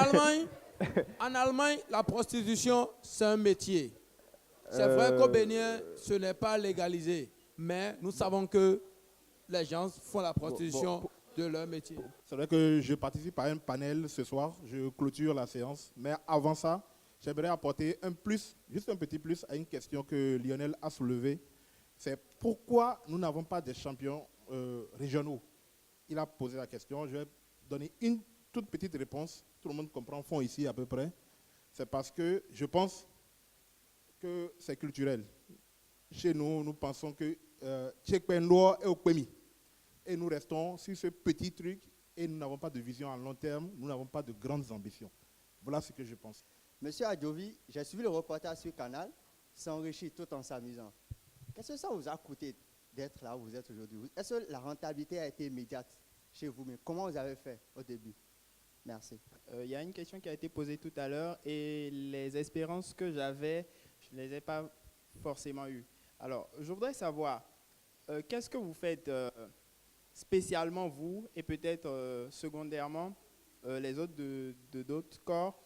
Allemagne, la prostitution, c'est un métier. C'est vrai qu'au Bénin, ce n'est pas légalisé, mais nous savons que les gens font la prostitution de leur métier. C'est vrai que je participe à un panel ce soir, je clôture la séance, mais avant ça, j'aimerais apporter un plus, juste un petit plus à une question que Lionel a soulevée. C'est pourquoi nous n'avons pas de champions régionaux. Il a posé la question, je vais donner une toute petite réponse, tout le monde comprend, fond ici à peu près. C'est parce que je pense que c'est culturel. Chez nous, nous pensons que Tchekpenloa est au Kwemi. Et nous restons sur ce petit truc et nous n'avons pas de vision à long terme, nous n'avons pas de grandes ambitions. Voilà ce que je pense. Monsieur Adjovi, j'ai suivi le reportage sur Canal, s'enrichir tout en s'amusant. Qu'est-ce que ça vous a coûté d'être là où vous êtes aujourd'hui? Est-ce que la rentabilité a été immédiate chez vous? Mais comment vous avez fait au début? Merci. Il y a une question qui a été posée tout à l'heure et les espérances que j'avais, je ne les ai pas forcément eues. Alors, je voudrais savoir, qu'est-ce que vous faites spécialement vous et peut-être secondairement les autres de d'autres corps,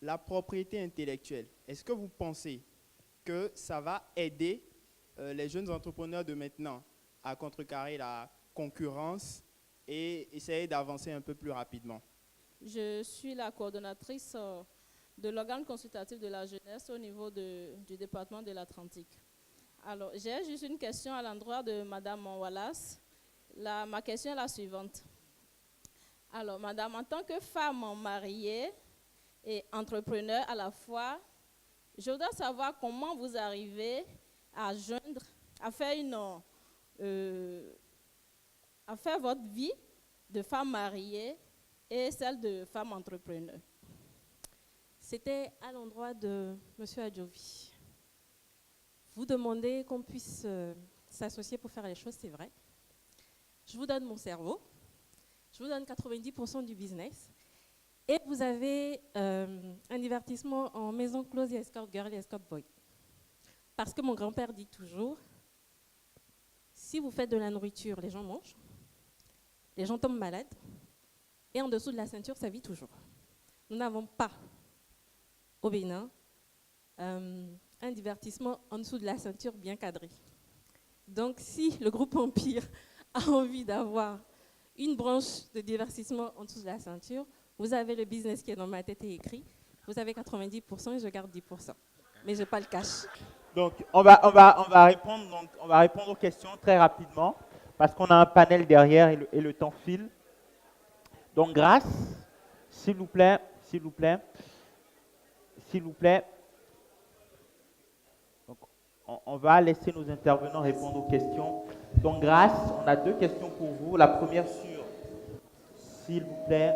la propriété intellectuelle. Est-ce que vous pensez que ça va aider les jeunes entrepreneurs de maintenant à contrecarrer la concurrence et essayer d'avancer un peu plus rapidement? Je suis la coordonnatrice de l'organe consultatif de la jeunesse au niveau du département de l'Atlantique. Alors, j'ai juste une question à l'endroit de Mme Wallace. Ma question est la suivante. Alors, madame, en tant que femme mariée et entrepreneur à la fois, je voudrais savoir comment vous arrivez à joindre, à faire votre vie de femme mariée et celle de femme entrepreneur. C'était à l'endroit de M. Adjovi. Vous demandez qu'on puisse s'associer pour faire les choses, c'est vrai. Je vous donne mon cerveau, je vous donne 90% du business, et vous avez un divertissement en maison close, et escort girl et escort boy. Parce que mon grand-père dit toujours, si vous faites de la nourriture, les gens mangent, les gens tombent malades et en dessous de la ceinture, ça vit toujours. Nous n'avons pas au Bénin un divertissement en dessous de la ceinture bien cadré. Donc si le groupe Empire a envie d'avoir une branche de divertissement en dessous de la ceinture, vous avez le business qui est dans ma tête et écrit, vous avez 90% et je garde 10%. Mais je n'ai pas le cash. Donc, on va répondre aux questions très rapidement parce qu'on a un panel derrière et le temps file. Donc, Grâce, s'il vous plaît. Donc, on va laisser nos intervenants répondre aux questions. Donc, Grâce, on a 2 questions pour vous. La première sur, s'il vous plaît.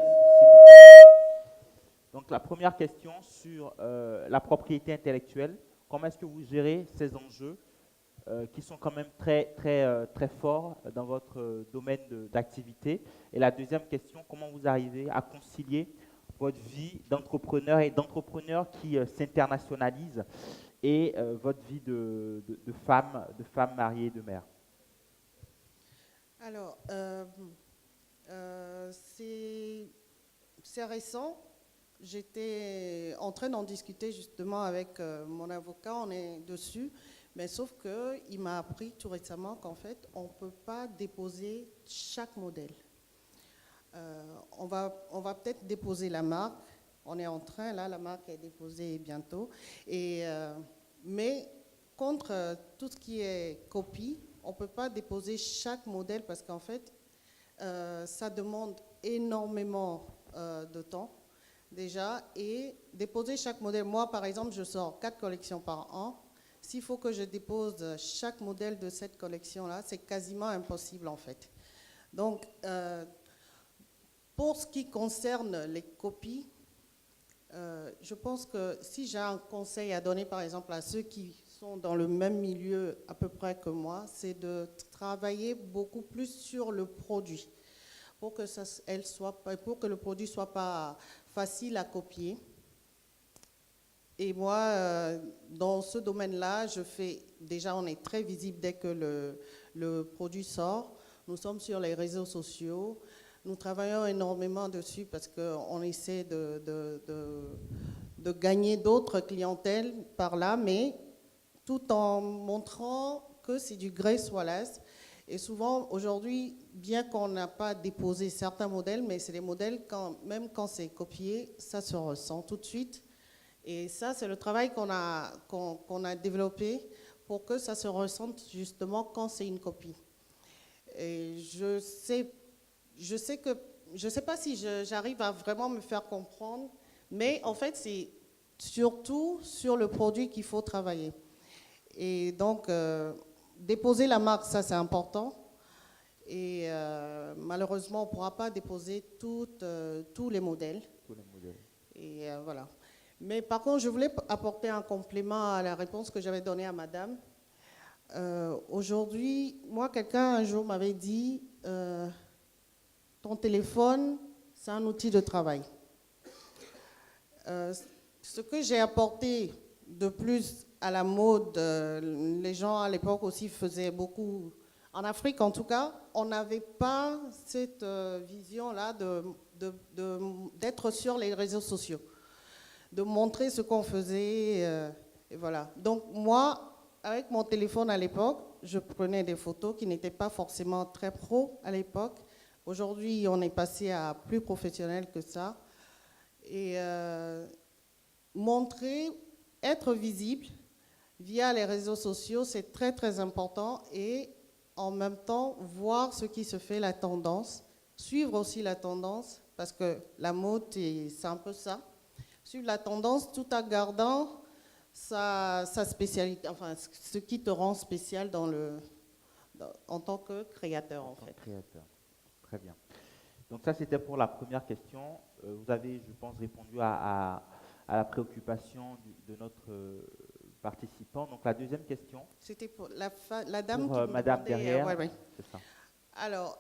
Donc, la première question sur la propriété intellectuelle. Comment est-ce que vous gérez ces enjeux qui sont quand même très forts dans votre domaine d'activité? Et la deuxième question, comment vous arrivez à concilier votre vie d'entrepreneur et d'entrepreneur qui s'internationalise et votre vie de femme mariée et de mère? Alors, c'est récent. J'étais en train d'en discuter justement avec mon avocat, on est dessus, mais sauf qu'il m'a appris tout récemment qu'en fait, on ne peut pas déposer chaque modèle. On va peut-être déposer la marque, on est en train, là, la marque est déposée bientôt, mais contre tout ce qui est copie, on ne peut pas déposer chaque modèle parce qu'en fait, ça demande énormément de temps. Déjà, et déposer chaque modèle. Moi, par exemple, je sors 4 collections par an. S'il faut que je dépose chaque modèle de cette collection-là, c'est quasiment impossible, en fait. Donc, pour ce qui concerne les copies, je pense que si j'ai un conseil à donner, par exemple, à ceux qui sont dans le même milieu à peu près que moi, c'est de travailler beaucoup plus sur le produit pour que le produit ne soit pas facile à copier. Et moi, dans ce domaine-là, déjà, on est très visible dès que le produit sort. Nous sommes sur les réseaux sociaux. Nous travaillons énormément dessus parce qu'on essaie de gagner d'autres clientèles par là, mais tout en montrant que c'est du Grace Wallace. Et souvent, aujourd'hui, bien qu'on n'a pas déposé certains modèles, mais c'est des modèles, même quand c'est copié, ça se ressent tout de suite. Et ça, c'est le travail qu'on a développé pour que ça se ressente justement quand c'est une copie. Et je sais pas si j'arrive à vraiment me faire comprendre, mais en fait, c'est surtout sur le produit qu'il faut travailler. Et donc, déposer la marque, ça c'est important. Et malheureusement, on ne pourra pas déposer tous les modèles. Et voilà. Mais par contre, je voulais apporter un complément à la réponse que j'avais donnée à madame. Aujourd'hui, moi, quelqu'un un jour m'avait dit ton téléphone, c'est un outil de travail. Ce que j'ai apporté de plus à la mode, les gens à l'époque aussi faisaient beaucoup. En Afrique, en tout cas, on n'avait pas cette vision-là d'être sur les réseaux sociaux, de montrer ce qu'on faisait, et voilà. Donc moi, avec mon téléphone à l'époque, je prenais des photos qui n'étaient pas forcément très pro à l'époque. Aujourd'hui, on est passé à plus professionnel que ça. Et montrer, être visible via les réseaux sociaux, c'est très très important. Et en même temps, voir ce qui se fait, la tendance, suivre aussi la tendance, parce que la mode, c'est un peu ça. Suivre la tendance tout en gardant sa spécialité, enfin ce qui te rend spécial en tant que créateur en fait. Créateur, très bien. Donc ça c'était pour la première question. Vous avez, je pense, répondu à la préoccupation de notre participant. Donc la deuxième question. C'était pour la dame pour qui madame derrière. Ouais. C'est ça. Alors,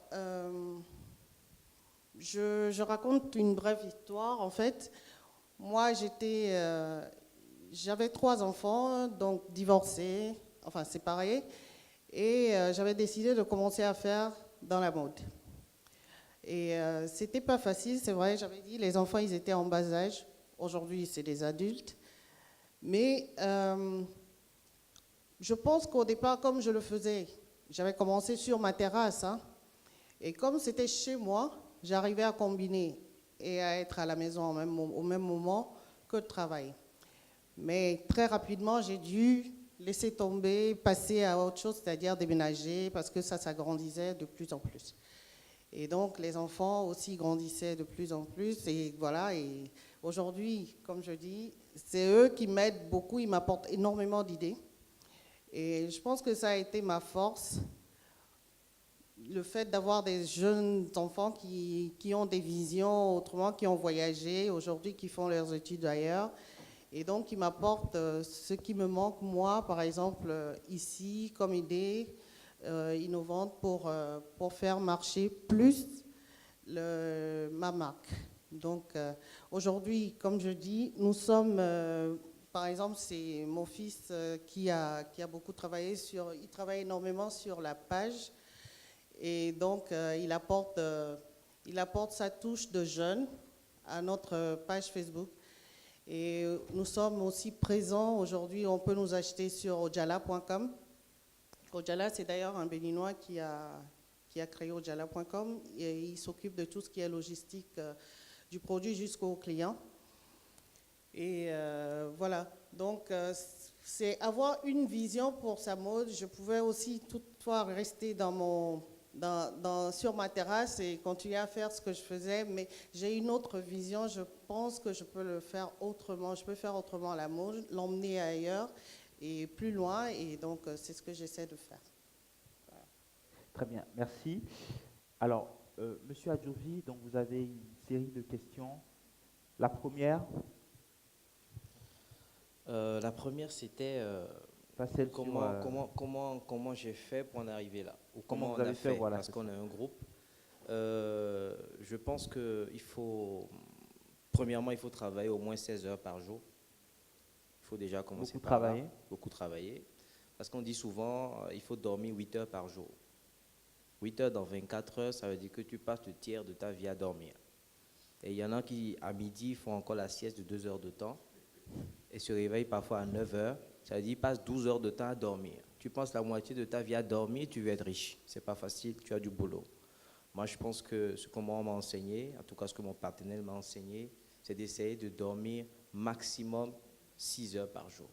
je raconte une brève histoire. En fait, moi, j'avais 3 enfants, donc divorcés, enfin séparés, et j'avais décidé de commencer à faire dans la mode. Et c'était pas facile, c'est vrai, j'avais dit, les enfants, ils étaient en bas âge. Aujourd'hui, c'est des adultes. Mais je pense qu'au départ, comme je le faisais, j'avais commencé sur ma terrasse, hein, et comme c'était chez moi, j'arrivais à combiner et à être à la maison au même moment que le travail. Mais très rapidement, j'ai dû laisser tomber, passer à autre chose, c'est-à-dire déménager, parce que ça s'agrandissait de plus en plus. Et donc, les enfants aussi grandissaient de plus en plus. Et voilà, et aujourd'hui, comme je dis, c'est eux qui m'aident beaucoup, ils m'apportent énormément d'idées. Et je pense que ça a été ma force, le fait d'avoir des jeunes enfants qui ont des visions autrement, qui ont voyagé, aujourd'hui qui font leurs études ailleurs. Et donc, qui m'apportent ce qui me manque, moi, par exemple, ici, comme idée innovante pour faire marcher plus ma marque. Donc, aujourd'hui, comme je dis, nous sommes, par exemple, c'est mon fils qui a beaucoup travaillé il travaille énormément sur la page. Et donc, il apporte sa touche de jeune à notre page Facebook. Et nous sommes aussi présents aujourd'hui, on peut nous acheter sur ojala.com. Ojala, c'est d'ailleurs un Béninois qui a créé ojala.com et il s'occupe de tout ce qui est logistique du produit jusqu'au client. Et voilà, donc c'est avoir une vision pour sa mode. Je pouvais aussi toutefois rester sur ma terrasse et continuer à faire ce que je faisais, mais j'ai une autre vision. Je pense que je peux le faire autrement. Je peux faire autrement la mode, l'emmener ailleurs et plus loin, et donc c'est ce que j'essaie de faire. Voilà. Très bien, merci. Alors, Monsieur Adjovi, donc vous avez une série de questions. La première. La première, c'était comment j'ai fait pour en arriver là, ou comment on a fait, voilà, parce qu'on est un groupe. Je pense premièrement, il faut travailler au moins 16 heures par jour. Il faut déjà commencer par là. Beaucoup travailler. Parce qu'on dit souvent, il faut dormir 8 heures par jour. 8 heures dans 24 heures, ça veut dire que tu passes le tiers de ta vie à dormir. Et il y en a qui, à midi, font encore la sieste de 2 heures de temps et se réveillent parfois à 9 heures. Ça veut dire qu'ils passent 12 heures de temps à dormir. Tu passes la moitié de ta vie à dormir, tu veux être riche. C'est pas facile, tu as du boulot. Moi, je pense que ce que moi on m'a enseigné, en tout cas ce que mon partenaire m'a enseigné, c'est d'essayer de dormir maximum 6 heures par jour.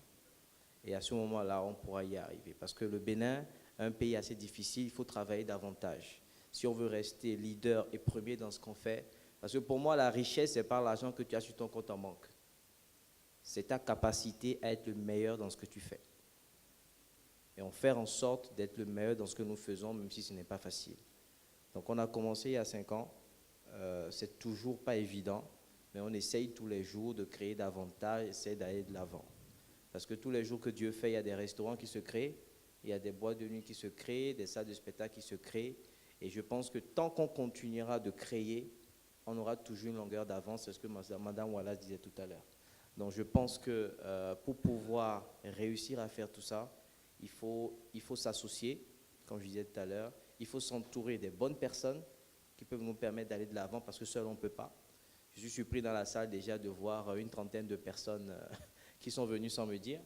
Et à ce moment-là, on pourra y arriver. Parce que le Bénin, un pays assez difficile, il faut travailler davantage. Si on veut rester leader et premier dans ce qu'on fait, parce que pour moi, la richesse, c'est pas l'argent que tu as sur ton compte en banque. C'est ta capacité à être le meilleur dans ce que tu fais. Et on fait en sorte d'être le meilleur dans ce que nous faisons, même si ce n'est pas facile. Donc on a commencé il y a 5 ans. C'est toujours pas évident, mais on essaye tous les jours de créer davantage, essayer d'aller de l'avant. Parce que tous les jours que Dieu fait, il y a des restaurants qui se créent, il y a des boîtes de nuit qui se créent, des salles de spectacle qui se créent. Et je pense que tant qu'on continuera de créer, on aura toujours une longueur d'avance. C'est ce que Mme Wallace disait tout à l'heure. Donc je pense que pour pouvoir réussir à faire tout ça, il faut s'associer, comme je disais tout à l'heure. Il faut s'entourer des bonnes personnes qui peuvent nous permettre d'aller de l'avant parce que seul on ne peut pas. Je suis surpris dans la salle déjà de voir une trentaine de personnes qui sont venues sans me dire.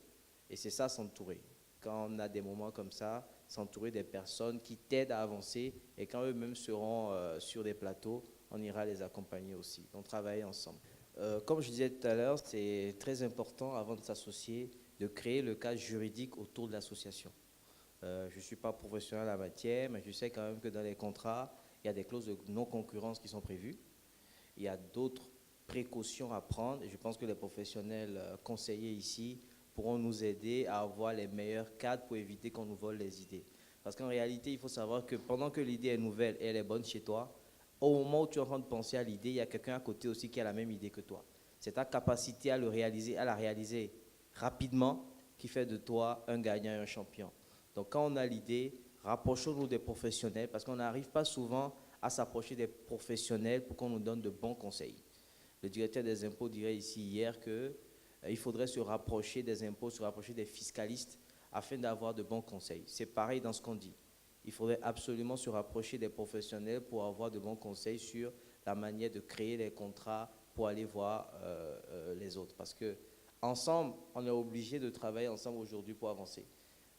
Et c'est ça, s'entourer. Quand on a des moments comme ça, s'entourer des personnes qui t'aident à avancer. Et quand eux-mêmes seront sur des plateaux, on ira les accompagner aussi. Donc travailler ensemble. Comme je disais tout à l'heure, c'est très important avant de s'associer de créer le cadre juridique autour de l'association. Je ne suis pas professionnel en la matière, mais je sais quand même que dans les contrats, il y a des clauses de non-concurrence qui sont prévues. Il y a d'autres précautions à prendre et je pense que les professionnels conseillers ici pourront nous aider à avoir les meilleurs cadres pour éviter qu'on nous vole les idées. Parce qu'en réalité, il faut savoir que pendant que l'idée est nouvelle et elle est bonne chez toi, au moment où tu es en train de penser à l'idée, il y a quelqu'un à côté aussi qui a la même idée que toi. C'est ta capacité à la réaliser rapidement qui fait de toi un gagnant et un champion. Donc quand on a l'idée, rapprochons-nous des professionnels parce qu'on n'arrive pas souvent à s'approcher des professionnels pour qu'on nous donne de bons conseils. Le directeur des impôts dirait ici hier qu'il faudrait se rapprocher des impôts, se rapprocher des fiscalistes afin d'avoir de bons conseils. C'est pareil dans ce qu'on dit. il faudrait absolument se rapprocher des professionnels pour avoir de bons conseils sur la manière de créer les contrats pour aller voir les autres. Parce que ensemble, on est obligé de travailler ensemble aujourd'hui pour avancer.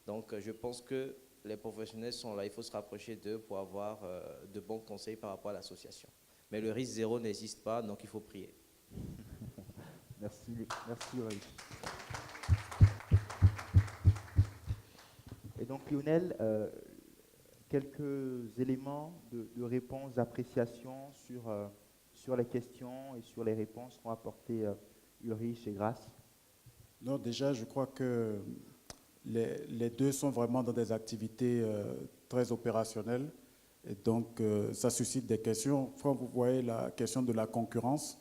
Donc, je pense que les professionnels sont là. Il faut se rapprocher d'eux pour avoir de bons conseils par rapport à l'association. Mais le risque zéro n'existe pas, donc il faut prier. Merci, merci Ulrich. Et donc Lionel, quelques éléments de réponse, d'appréciation sur les questions et sur les réponses qu'ont apportées Ulrich et Grace. Non, déjà, je crois que les deux sont vraiment dans des activités très opérationnelles. Et donc, ça suscite des questions. Quand vous voyez la question de la concurrence,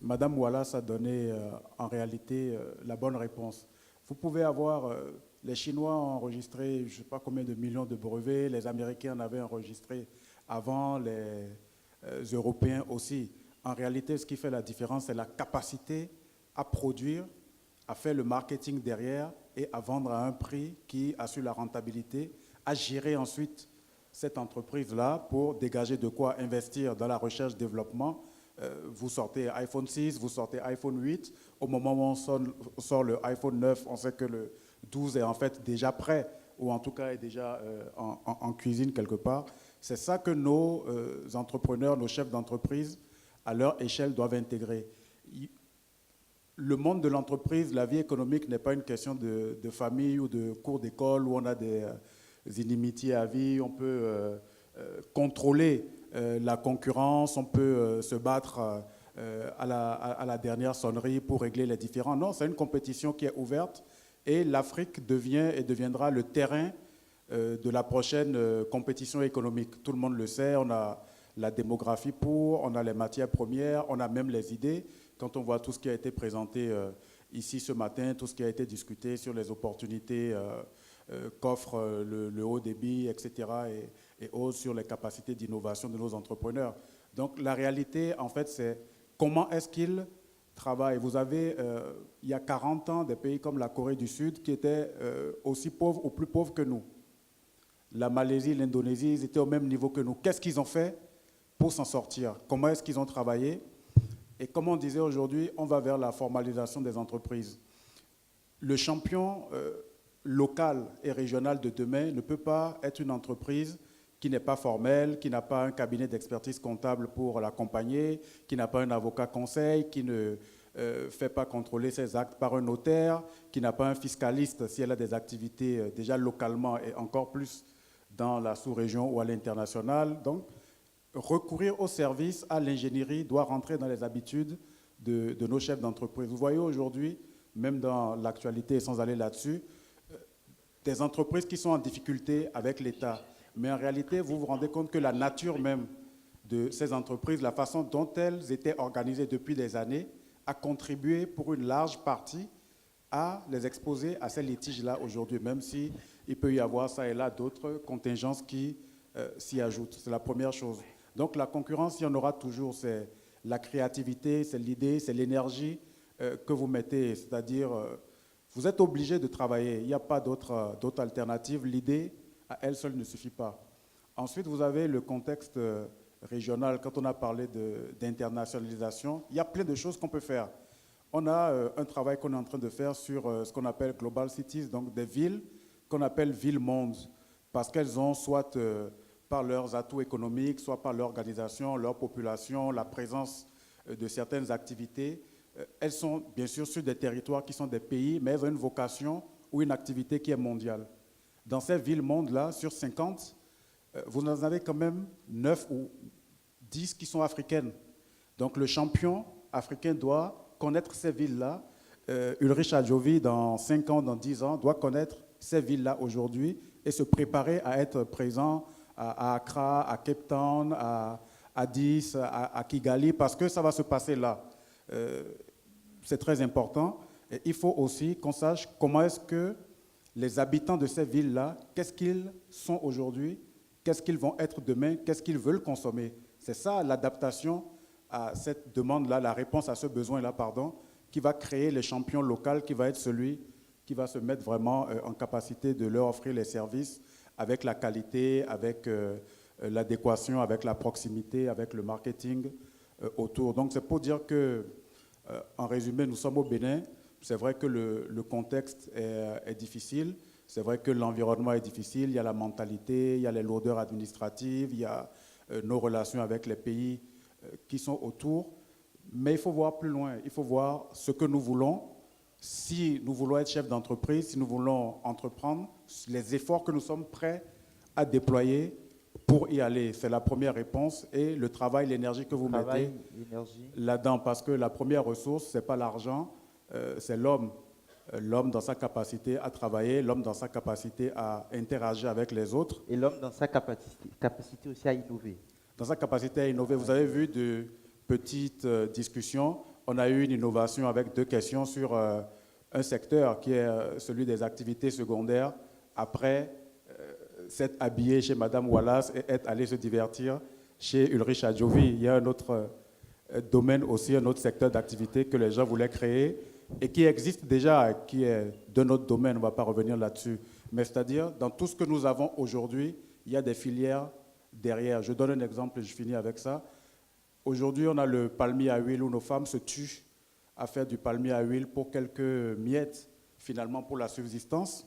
Madame Wallace a donné en réalité la bonne réponse. Vous pouvez avoir, les Chinois ont enregistré je ne sais pas combien de millions de brevets, les Américains en avaient enregistré avant, les Européens aussi. En réalité, ce qui fait la différence, c'est la capacité à produire, à faire le marketing derrière et à vendre à un prix qui assure la rentabilité, à gérer ensuite cette entreprise-là pour dégager de quoi investir dans la recherche-développement. Vous sortez iPhone 6, vous sortez iPhone 8. Au moment où on sort le iPhone 9, on sait que le 12 est en fait déjà prêt, ou en tout cas est déjà en cuisine quelque part. C'est ça que nos entrepreneurs, nos chefs d'entreprise, à leur échelle, doivent intégrer. Le monde de l'entreprise, la vie économique n'est pas une question de famille ou de cours d'école où on a des inimitiés à vie, on peut contrôler la concurrence, on peut se battre à la dernière sonnerie pour régler les différends. Non, c'est une compétition qui est ouverte et l'Afrique devient et deviendra le terrain de la prochaine compétition économique. Tout le monde le sait, on a la démographie pour, on a les matières premières, on a même les idées. Quand on voit tout ce qui a été présenté ici ce matin, tout ce qui a été discuté sur les opportunités qu'offre le haut débit, etc., et autres sur les capacités d'innovation de nos entrepreneurs. Donc la réalité, en fait, c'est comment est-ce qu'ils travaillent. Vous avez, il y a 40 ans, des pays comme la Corée du Sud qui étaient aussi pauvres ou plus pauvres que nous. La Malaisie, l'Indonésie, ils étaient au même niveau que nous. Qu'est-ce qu'ils ont fait pour s'en sortir? Comment est-ce qu'ils ont travaillé? Et comme on disait aujourd'hui, on va vers la formalisation des entreprises. Le champion local et régional de demain ne peut pas être une entreprise qui n'est pas formelle, qui n'a pas un cabinet d'expertise comptable pour l'accompagner, qui n'a pas un avocat conseil, qui ne fait pas contrôler ses actes par un notaire, qui n'a pas un fiscaliste si elle a des activités déjà localement et encore plus dans la sous-région ou à l'international. Donc, recourir au service, à l'ingénierie, doit rentrer dans les habitudes de nos chefs d'entreprise. Vous voyez aujourd'hui, même dans l'actualité, sans aller là-dessus, des entreprises qui sont en difficulté avec l'État. Mais en réalité, vous vous rendez compte que la nature même de ces entreprises, la façon dont elles étaient organisées depuis des années, a contribué pour une large partie à les exposer à ces litiges-là aujourd'hui, même s'il peut y avoir ça et là d'autres contingences qui s'y ajoutent. C'est la première chose. Donc la concurrence, il y en aura toujours. C'est la créativité, c'est l'idée, c'est l'énergie que vous mettez. C'est-à-dire, vous êtes obligé de travailler. Il n'y a pas d'autre alternative. L'idée, à elle seule, ne suffit pas. Ensuite, vous avez le contexte régional. Quand on a parlé d'internationalisation, il y a plein de choses qu'on peut faire. On a un travail qu'on est en train de faire sur ce qu'on appelle Global Cities, donc des villes qu'on appelle villes-mondes, parce qu'elles ont soit par leurs atouts économiques, soit par l'organisation, leur population, la présence de certaines activités. Elles sont bien sûr sur des territoires qui sont des pays, mais elles ont une vocation ou une activité qui est mondiale. Dans ces villes-mondes-là, sur 50, vous en avez quand même 9 ou 10 qui sont africaines. Donc le champion africain doit connaître ces villes-là. Ulrich Adjovi, dans 5 ans, dans 10 ans, doit connaître ces villes-là aujourd'hui et se préparer à être présent à Accra, à Cape Town, à Addis, à Kigali, parce que ça va se passer là. C'est très important. Et il faut aussi qu'on sache comment est-ce que les habitants de ces villes-là, qu'est-ce qu'ils sont aujourd'hui, qu'est-ce qu'ils vont être demain, qu'est-ce qu'ils veulent consommer. C'est ça l'adaptation à cette demande-là, la réponse à ce besoin-là, pardon, qui va créer le champion local, qui va être celui qui va se mettre vraiment en capacité de leur offrir les services avec la qualité, avec l'adéquation, avec la proximité, avec le marketing autour. Donc c'est pour dire que, en résumé, nous sommes au Bénin. C'est vrai que le contexte est difficile, c'est vrai que l'environnement est difficile, il y a la mentalité, il y a les lourdeurs administratives, il y a nos relations avec les pays qui sont autour, mais il faut voir plus loin, il faut voir ce que nous voulons. Si nous voulons être chef d'entreprise, si nous voulons entreprendre, les efforts que nous sommes prêts à déployer pour y aller. C'est la première réponse. Et le travail, l'énergie que vous mettez là-dedans, parce que la première ressource, ce n'est pas l'argent, c'est l'homme. L'homme dans sa capacité à travailler, l'homme dans sa capacité à interagir avec les autres. Et l'homme dans sa capacité aussi à innover. Dans sa capacité à innover. Vous avez vu de petites discussions. On a eu une innovation avec 2 questions sur un secteur qui est celui des activités secondaires. Après s'être habillé chez Madame Wallace et être allé se divertir chez Ulrich Adjovi. Il y a un autre domaine aussi, un autre secteur d'activité que les gens voulaient créer et qui existe déjà, qui est de notre domaine, on ne va pas revenir là-dessus. Mais c'est-à-dire, dans tout ce que nous avons aujourd'hui, il y a des filières derrière. Je donne un exemple et je finis avec ça. Aujourd'hui, on a le palmier à huile où nos femmes se tuent à faire du palmier à huile pour quelques miettes, finalement pour la subsistance.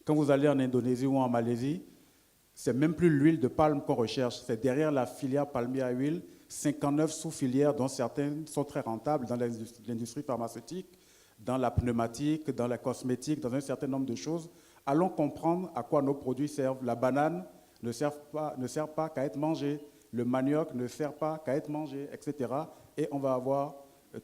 Quand vous allez en Indonésie ou en Malaisie, c'est même plus l'huile de palme qu'on recherche, c'est derrière la filière palmier à huile, 59 sous-filières dont certaines sont très rentables dans l'industrie pharmaceutique, dans la pneumatique, dans la cosmétique, dans un certain nombre de choses. Allons comprendre à quoi nos produits servent. La banane ne sert pas qu'à être mangée, le manioc ne sert pas qu'à être mangé, etc. Et on va avoir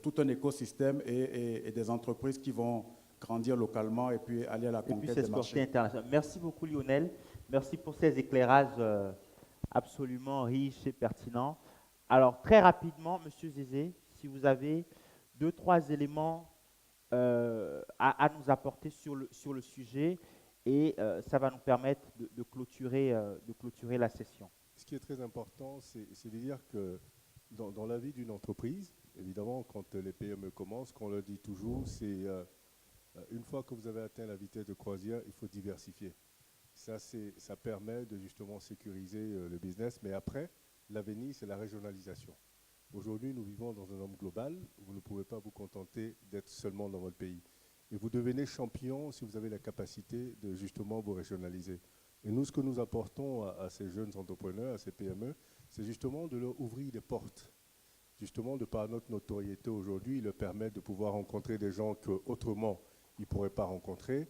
tout un écosystème et des entreprises qui vont grandir localement et puis aller à la conquête des marchés. International. Merci beaucoup Lionel, merci pour ces éclairages absolument riches et pertinents. Alors très rapidement, Monsieur Zézé, si vous avez 2-3 éléments à nous apporter sur le sujet et ça va nous permettre de clôturer la session. Ce qui est très important, c'est de dire que dans la vie d'une entreprise, évidemment, quand les PME commencent, qu'on leur dit toujours, c'est une fois que vous avez atteint la vitesse de croisière, il faut diversifier. Ça permet de justement sécuriser le business, mais après, l'avenir, c'est la régionalisation. Aujourd'hui, nous vivons dans un monde global, vous ne pouvez pas vous contenter d'être seulement dans votre pays. Et vous devenez champion si vous avez la capacité de justement vous régionaliser. Et nous, ce que nous apportons à ces jeunes entrepreneurs, à ces PME, c'est justement de leur ouvrir des portes. Justement, de par notre notoriété aujourd'hui, il leur permet de pouvoir rencontrer des gens qu'autrement, ils ne pourraient pas rencontrer,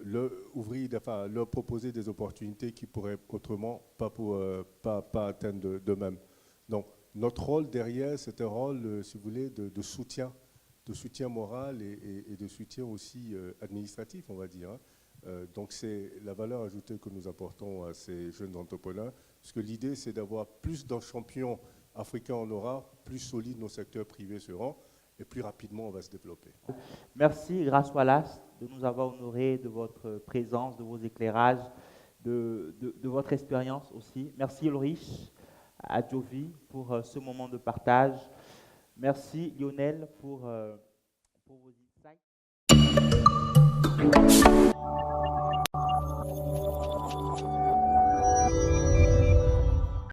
leur proposer des opportunités qu'ils ne pourraient autrement pas atteindre d'eux-mêmes. Donc, notre rôle derrière, c'est un rôle, si vous voulez, de soutien moral et de soutien aussi administratif, on va dire. Donc c'est la valeur ajoutée que nous apportons à ces jeunes entrepreneurs, parce que l'idée c'est d'avoir plus de champions africains on aura, plus solides nos secteurs privés seront, et plus rapidement on va se développer. Merci Grace Wallace de nous avoir honorés de votre présence, de vos éclairages, de votre expérience aussi. Merci Ulrich Adjovi pour ce moment de partage. Merci Lionel pour vos insights.